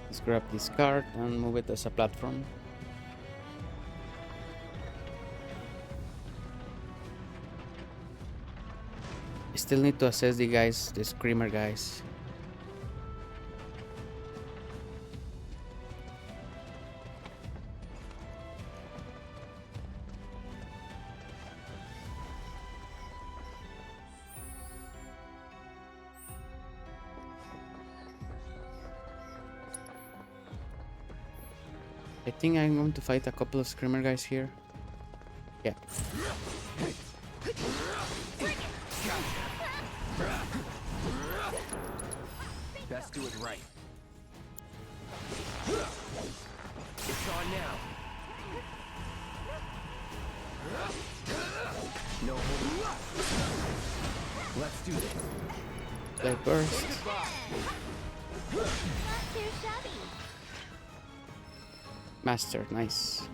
Let's grab this card and move it as a platform. I still need to assess the guys, the screamer guys. I think I'm going to fight a couple of screamer guys here. Yeah. Best do it right. It's on now. No holding. Let's do this. Light burst. Not too shabby. Master, nice.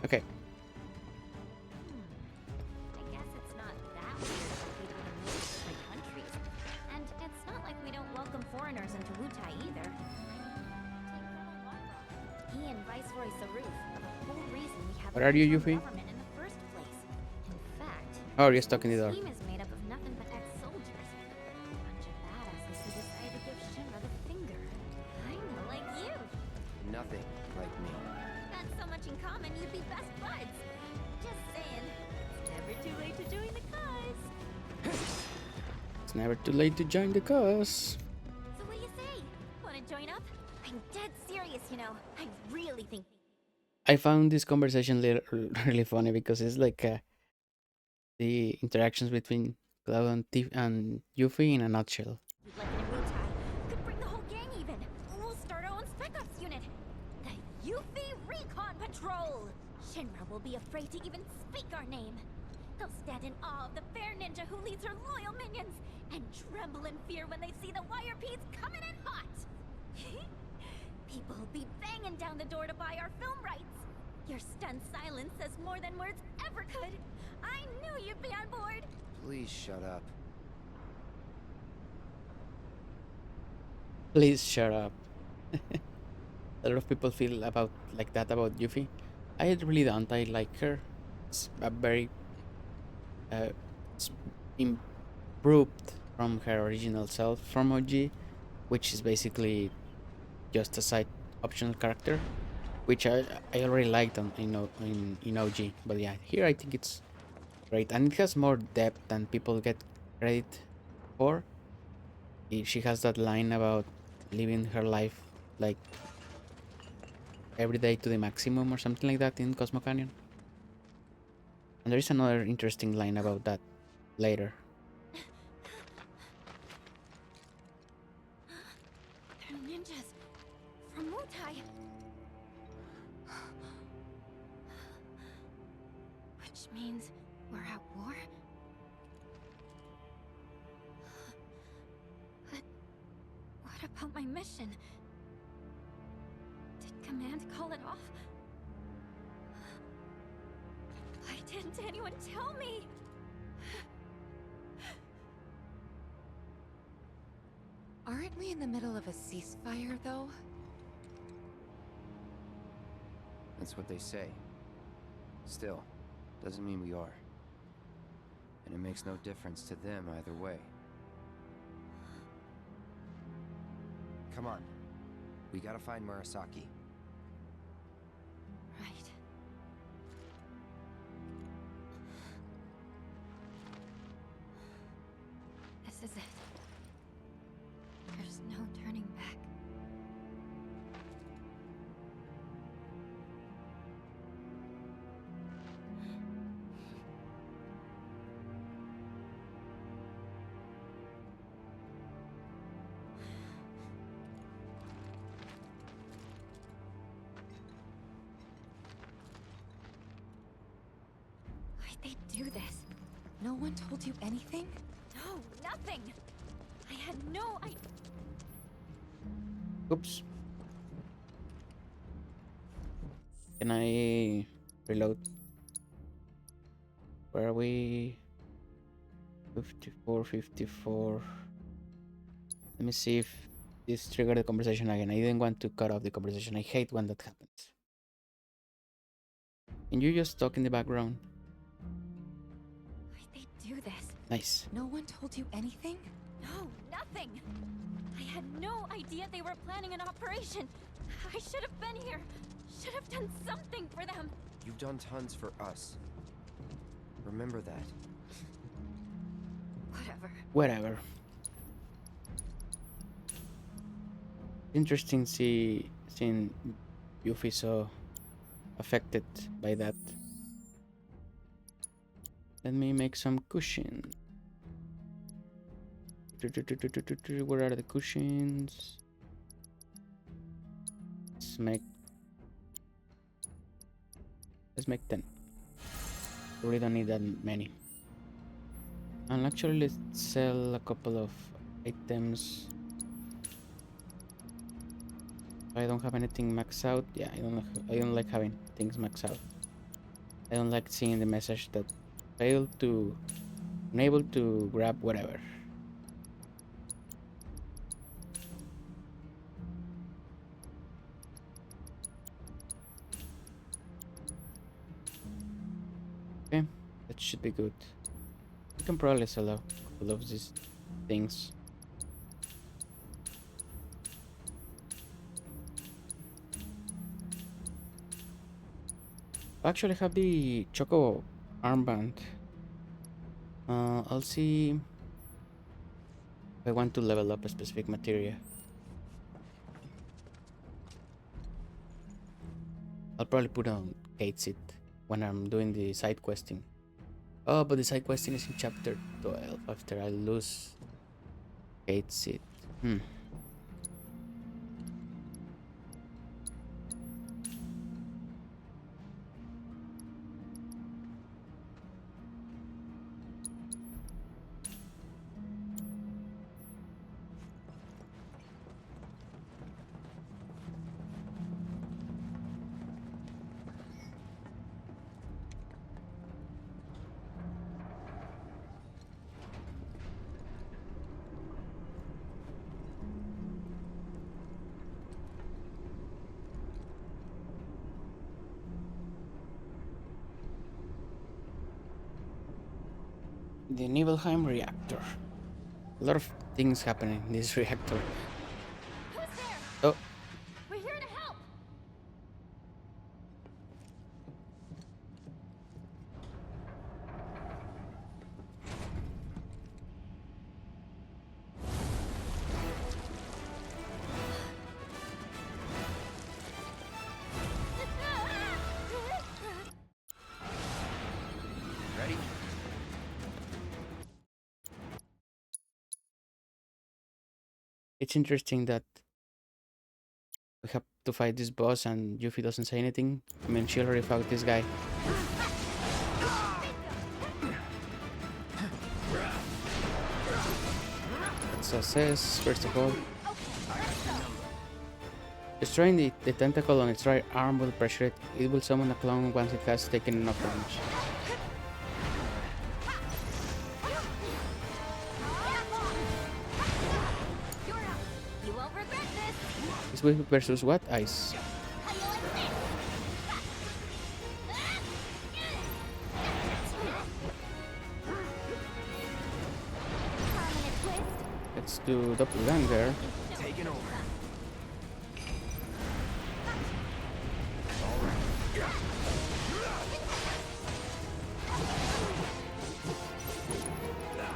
Okay. I guess it's not that weird for people to move to different countries. And it's not like we don't welcome foreigners into Wutai either. He and Viceroy Saruf are the whole reason we have Where are you, Yuffie? government in the first place. In fact, Oh, you're stuck in the door. team is made up of nothing but ex-soldiers. A bunch of badasses who decide to give Shinra the finger. Kinda like you. Nothing like me. That's so much in common, you'd be best buds. Just saying. It's never too late to join the cause. It's never too late to join the cause. So what do you say? Wanna join up? I'm dead serious, you know. I really think... I found this conversation really funny because it's like the interactions between Cloud and Yuffie in a nutshell. We'd like it in Wutai. Could bring the whole gang even. We'll start our own Spec Ops unit. The Yuffie Recon Patrol! Shinra will be afraid to even speak our name. They'll stand in awe of the fair ninja who leads her loyal minions, and tremble in fear when they see the wire peas coming in hot. People will be banging down the door to buy our film rights. Your stunned silence says more than words ever could. I knew you'd be on board. Please shut up. Please shut up. A lot of people feel like that about Yuffie. I really don't. I like her. It's a very improved from her original self from OG, which is basically just a side optional character, which I already liked in OG. But yeah, here I think it's great, and it has more depth than people get credit for. She has that line about living her life like every day to the maximum or something like that in Cosmo Canyon. And there is another interesting line about that later. means we're at war? But what about my mission? Did Command call it off? Why didn't anyone tell me? Aren't we in the middle of a ceasefire, though? That's what they say. Still, doesn't mean we are. And it makes no difference to them either way. Come on. We gotta find Murasaki. Right. This is it. There's no turning back. Why'd they do this? No one told you anything? No, nothing! I had no idea. Oops. Can I reload? Where are we? 54, 54. Let me see if this triggered the conversation again. I didn't want to cut off the conversation. I hate when that happens. Can you just talk in the background? Why'd they do this? Nice. No one told you anything? No, nothing! I had no idea they were planning an operation. I should have been here. Should have done something for them. You've done tons for us. Remember that. Whatever. Whatever. Interesting seeing Yuffie so affected by that. Let me make some cushion. Where are the cushions? Let's make 10. We really don't need that many. And actually, let's sell a couple of items. I don't have anything maxed out. Yeah, I don't like having things maxed out. I don't like seeing the message that unable to grab whatever. Okay, that should be good. You can probably sell a couple of these things. I actually have the Choco armband. I'll see if I want to level up a specific materia. I'll probably put on Kate Seat when I'm doing the side questing. Oh, but the side questing is in chapter 12 after I lose Kate Seat. The Nibelheim reactor. A lot of things happening in this reactor. Who's there? Oh, We're here to help. Ready? it's interesting that we have to fight this boss and Yuffie doesn't say anything. I mean, she already fought this guy. let's assess first of all. Destroying the tentacle on its right arm will pressure it. It will summon a clone once it has taken enough damage. This will versus what? Ice. Let's do doppelganger. Taking over.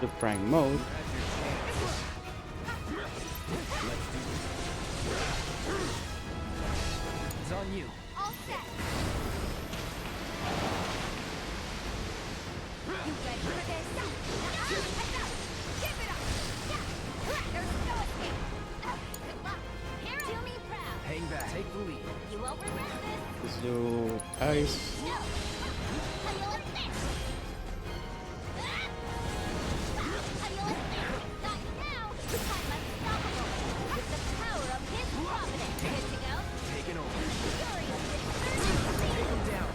Do prime mode. It's on you. All set. You ready for this? Give it up. There's no escape. Good luck. Here, do me proud. Hang back. Take the lead. You won't regret this. Let's do ice. No. How you like this? How you like this? Not now. I'm unstoppable. With the power of his providence. Good to go? Taking over. Fury of this Take him down.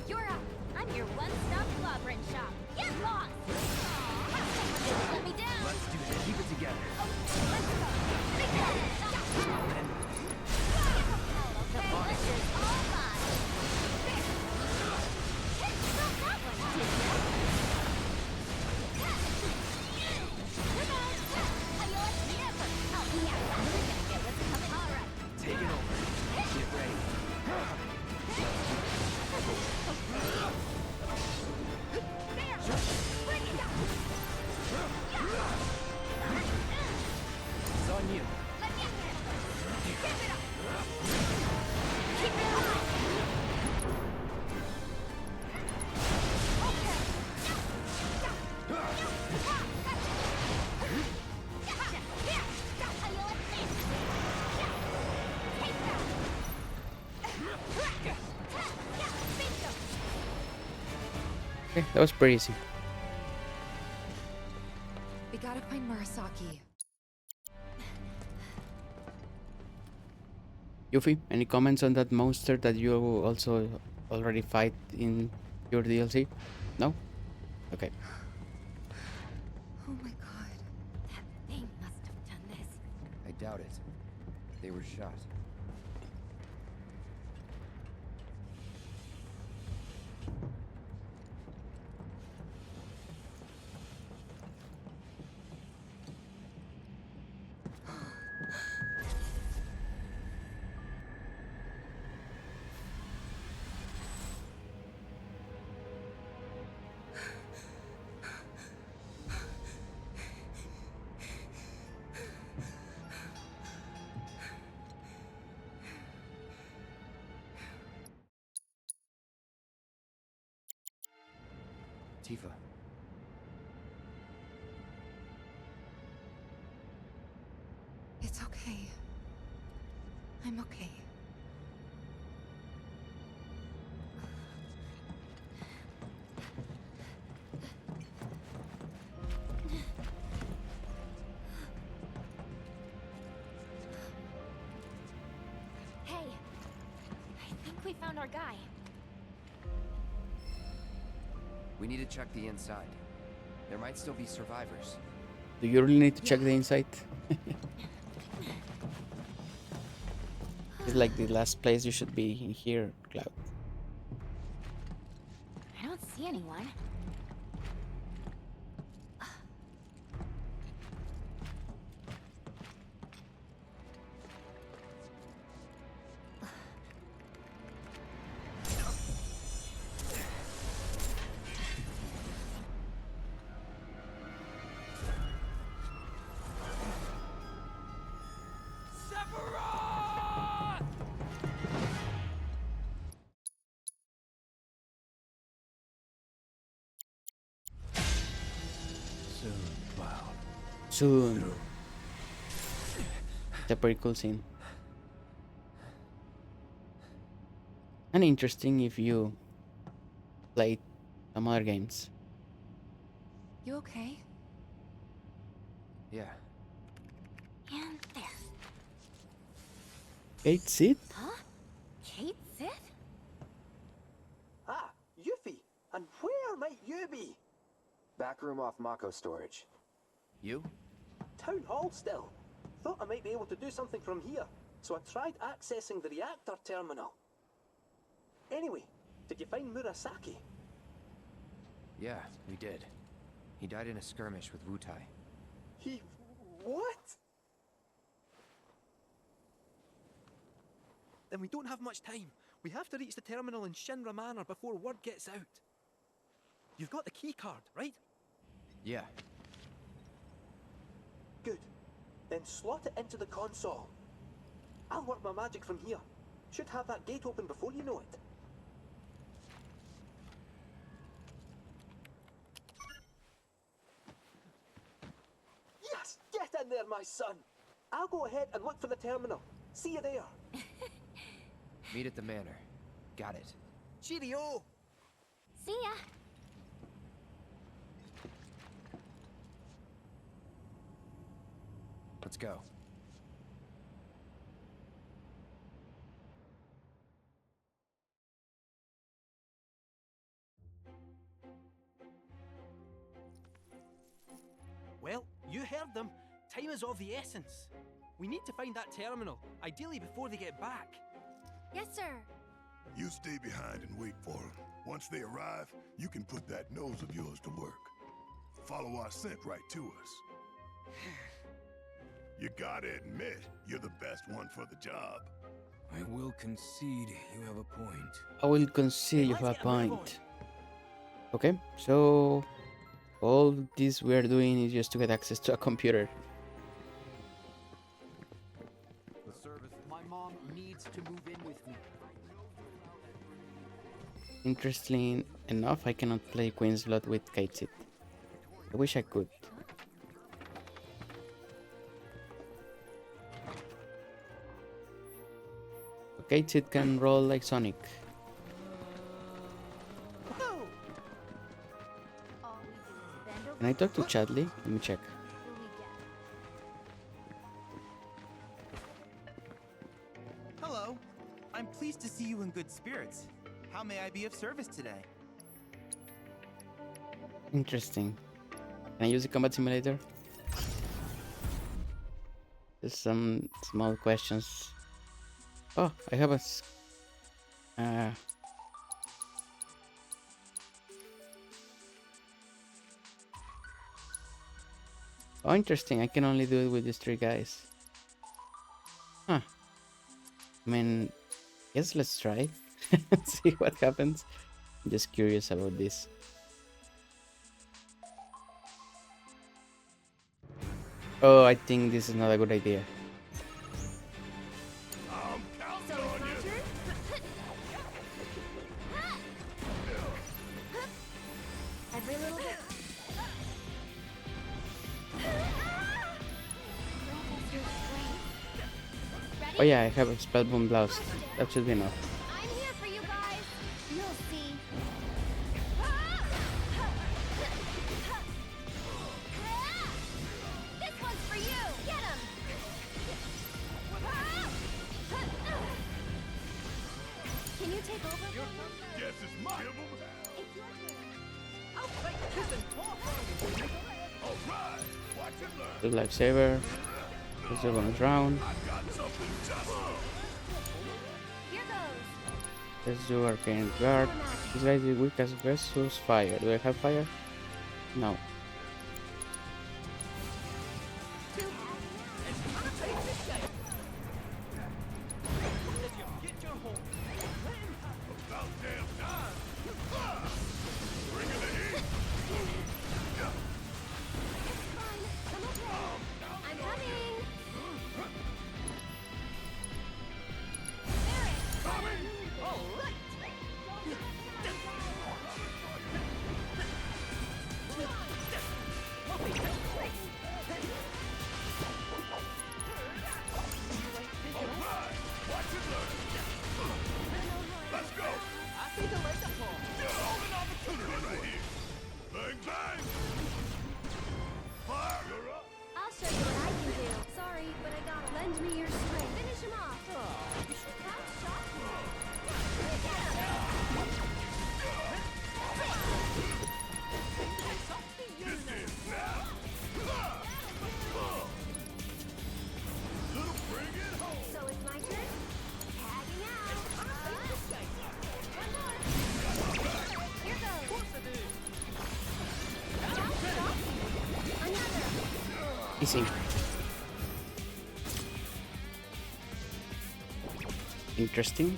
You're up. I'm your one-stop clobbering shop. Get lost. Let me down. Let's do this. Keep it together. Let's go. Okay, this is all mine. There. Stop that one, did you? Come on. How you like me ever? Oh, yeah. We're gonna get what's coming. All right. Taking over. Get ready. Bring it down. It's on you. Let me handle it. Give it up. Keep it alive. Okay. Gotcha. Here. How you like this? Take that. Bingo. Okay, that was pretty easy. We gotta find Murasaki. Yuffie, any comments on that monster that you also already fight in your DLC? No? Okay. Oh my god. That thing must have done this. I doubt it. They were shot. Tifa. It's okay. I'm okay. Hey, I think we found our guy. We need to check the inside. There might still be survivors. Do you really need to check the inside? It's like the last place you should be in here, Cloud. I don't see anyone. Soon. It's a pretty cool scene. And interesting if you played some other games. You okay? Yeah. And there. Kate Sid? Huh? Kate Sid? Ah, Yuffie! And where might you be? Back room off Mako storage. You? Town hall still. Thought I might be able to do something from here, so I tried accessing the reactor terminal. Anyway, did you find Murasaki? Yeah, we did. He died in a skirmish with Wutai. He... what? Then we don't have much time. We have to reach the terminal in Shinra Manor before word gets out. You've got the key card, right? Yeah. Good. Then slot it into the console. I'll work my magic from here. Should have that gate open before you know it. Yes! Get in there, my son! I'll go ahead and look for the terminal. See you there. Meet at the manor. Got it. Cheerio! See ya. Let's go. Well, you heard them. Time is of the essence. We need to find that terminal, ideally before they get back. Yes, sir. You stay behind and wait for them. Once they arrive, you can put that nose of yours to work. Follow our scent right to us. You gotta admit, you're the best one for the job. I will concede you have a point. I will concede you have a point. Okay, so all this we are doing is just to get access to a computer. My mom needs to move in with me. Interesting enough, I cannot play Queen's Blood with Kate Sid. I wish I could. Kate Sid can roll like Sonic. Can I talk to Chadley? Let me check. Hello. I'm pleased to see you in good spirits. How may I be of service today? Interesting. Can I use the combat simulator? There's some small questions. Oh, I have a... Oh, interesting. I can only do it with these three guys. Huh. I mean, yes, let's try. See what happens. I'm just curious about this. Oh, I think this is not a good idea. Every little bit. Oh yeah, I have a Spellbound Blast. That should be enough. I'm here for you guys. You'll see. This one's for you. Get him. Can you take over? Guess it's my It's your turn. I'll fight tooth and claw for you. All right, watch and learn. The lifesaver. Because they're gonna drown. I've got something just Here goes. Let's do Arcane Guard. This guy is weak as versus fire. Do I have fire? No. about damn time. Bring it in. I'm coming. Easy. Interesting.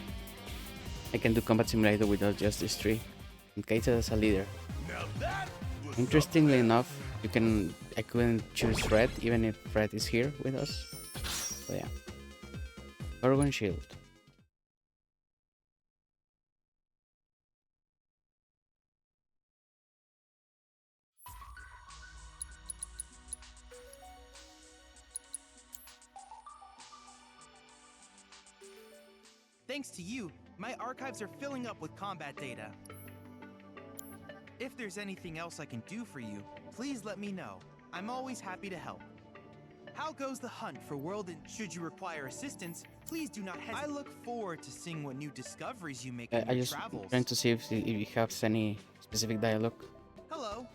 I can do Combat Simulator without just these three. And Keita as a leader. Interestingly enough, I couldn't choose Red even if Red is here with us. So yeah. Orgon Shield. Thanks to you, my archives are filling up with combat data. If there's anything else I can do for you, please let me know. I'm always happy to help. How goes the hunt for world and should you require assistance, please do not hesitate. I look forward to seeing what new discoveries you make in I your just travels. trying to see if he has any specific dialogue. Hello.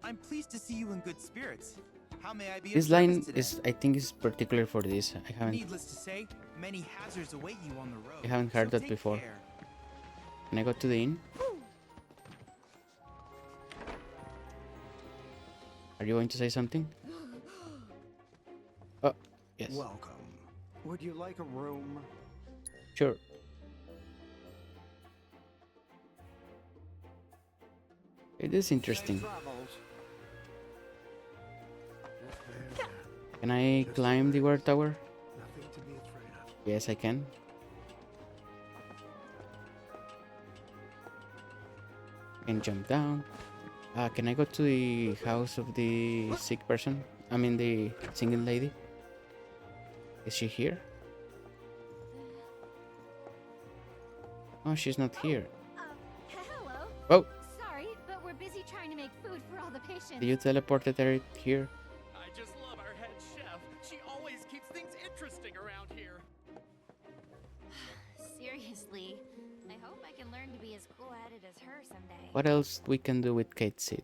I'm pleased to see you in good spirits. How may I be of This line service today? is, I think, is particular for this. I haven't Needless to say, many hazards await you on the road. I haven't heard so that take before. care. Can I go to the inn? Are you going to say something? Oh, yes. Welcome. Would you like a room? Sure. It is interesting. Can I climb the guard tower? Nothing to be afraid of. Yes, I can. Can jump down. Can I go to the house of the sick person? I mean the single lady? Is she here? Oh, she's not here. Hello. Oh, Sorry, but we're busy trying to make food for all the patients. did you teleport her here? I just love our head chef. She always keeps things interesting around here. Seriously, I hope I can learn to be as cool at it as her someday. What else we can do with Kate Sid?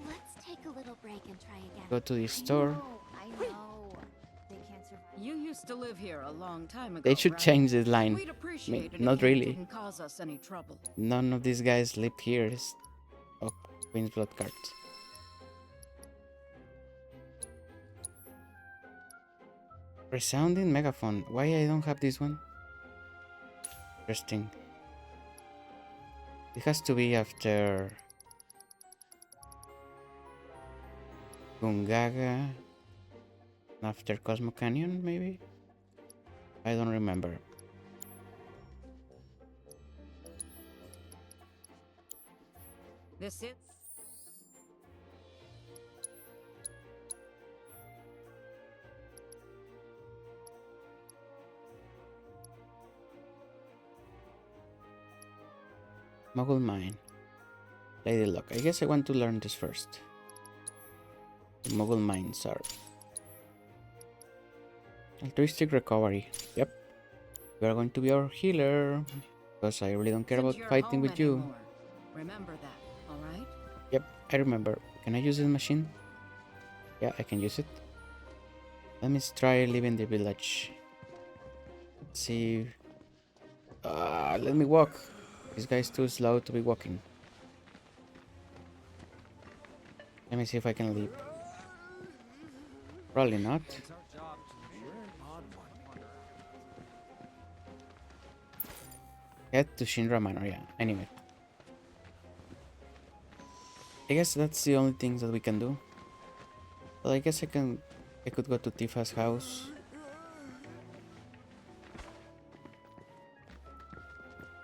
Let's take a little break and try again. Go to the store. I know. They can't survive. You used to live here a long time ago. They should right? change this line. We'd appreciate it not if you really. didn't cause us any trouble. None of these guys lived here. Oh, Queen's Blood cards. Resounding megaphone. Why I don't have this one? Interesting. It has to be after Gungaga, after Cosmo Canyon, maybe? I don't remember. This it? Mogul Mine. Lady Luck. I guess I want to learn this first. Mogul Mines are. Altruistic Recovery. Yep. You are going to be our healer. Because I really don't care about fighting with you. Remember that, alright? Yep, I remember. Can I use this machine? Yeah, I can use it. Let me try leaving the village. Let's see. Let me walk. This guy's too slow to be walking. Let me see if I can leave. Probably not. Head to Shinra Manor, yeah. Anyway. I guess that's the only things that we can do. But I guess I could go to Tifa's house.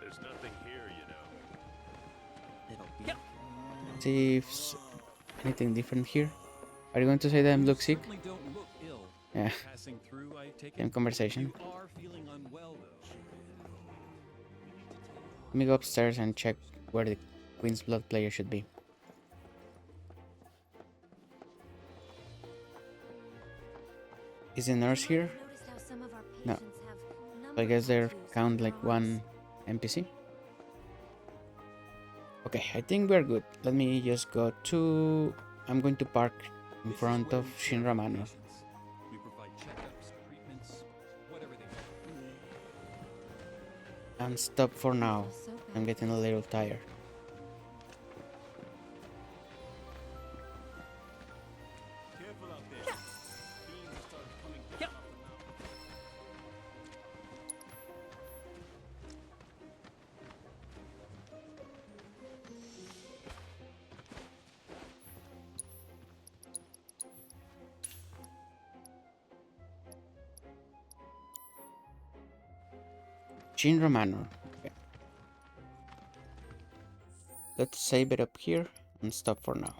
There's nothing here, you know. See if anything different here. Are you going to say that I look sick? Certainly don't look ill. Yeah. Passing through, I take Same it. conversation. You are feeling unwell, though. Let me go upstairs and check where the Queen's Blood player should be. Is the nurse here? No. So I guess they count like one NPC. Okay, I think we're good. Let me just go to... I'm going to park in front of Shinra Manor. We provide checkups, treatments, whatever they need. And stop for now. I'm getting a little tired. Shinra Manor. Okay. Let's save it up here and stop for now.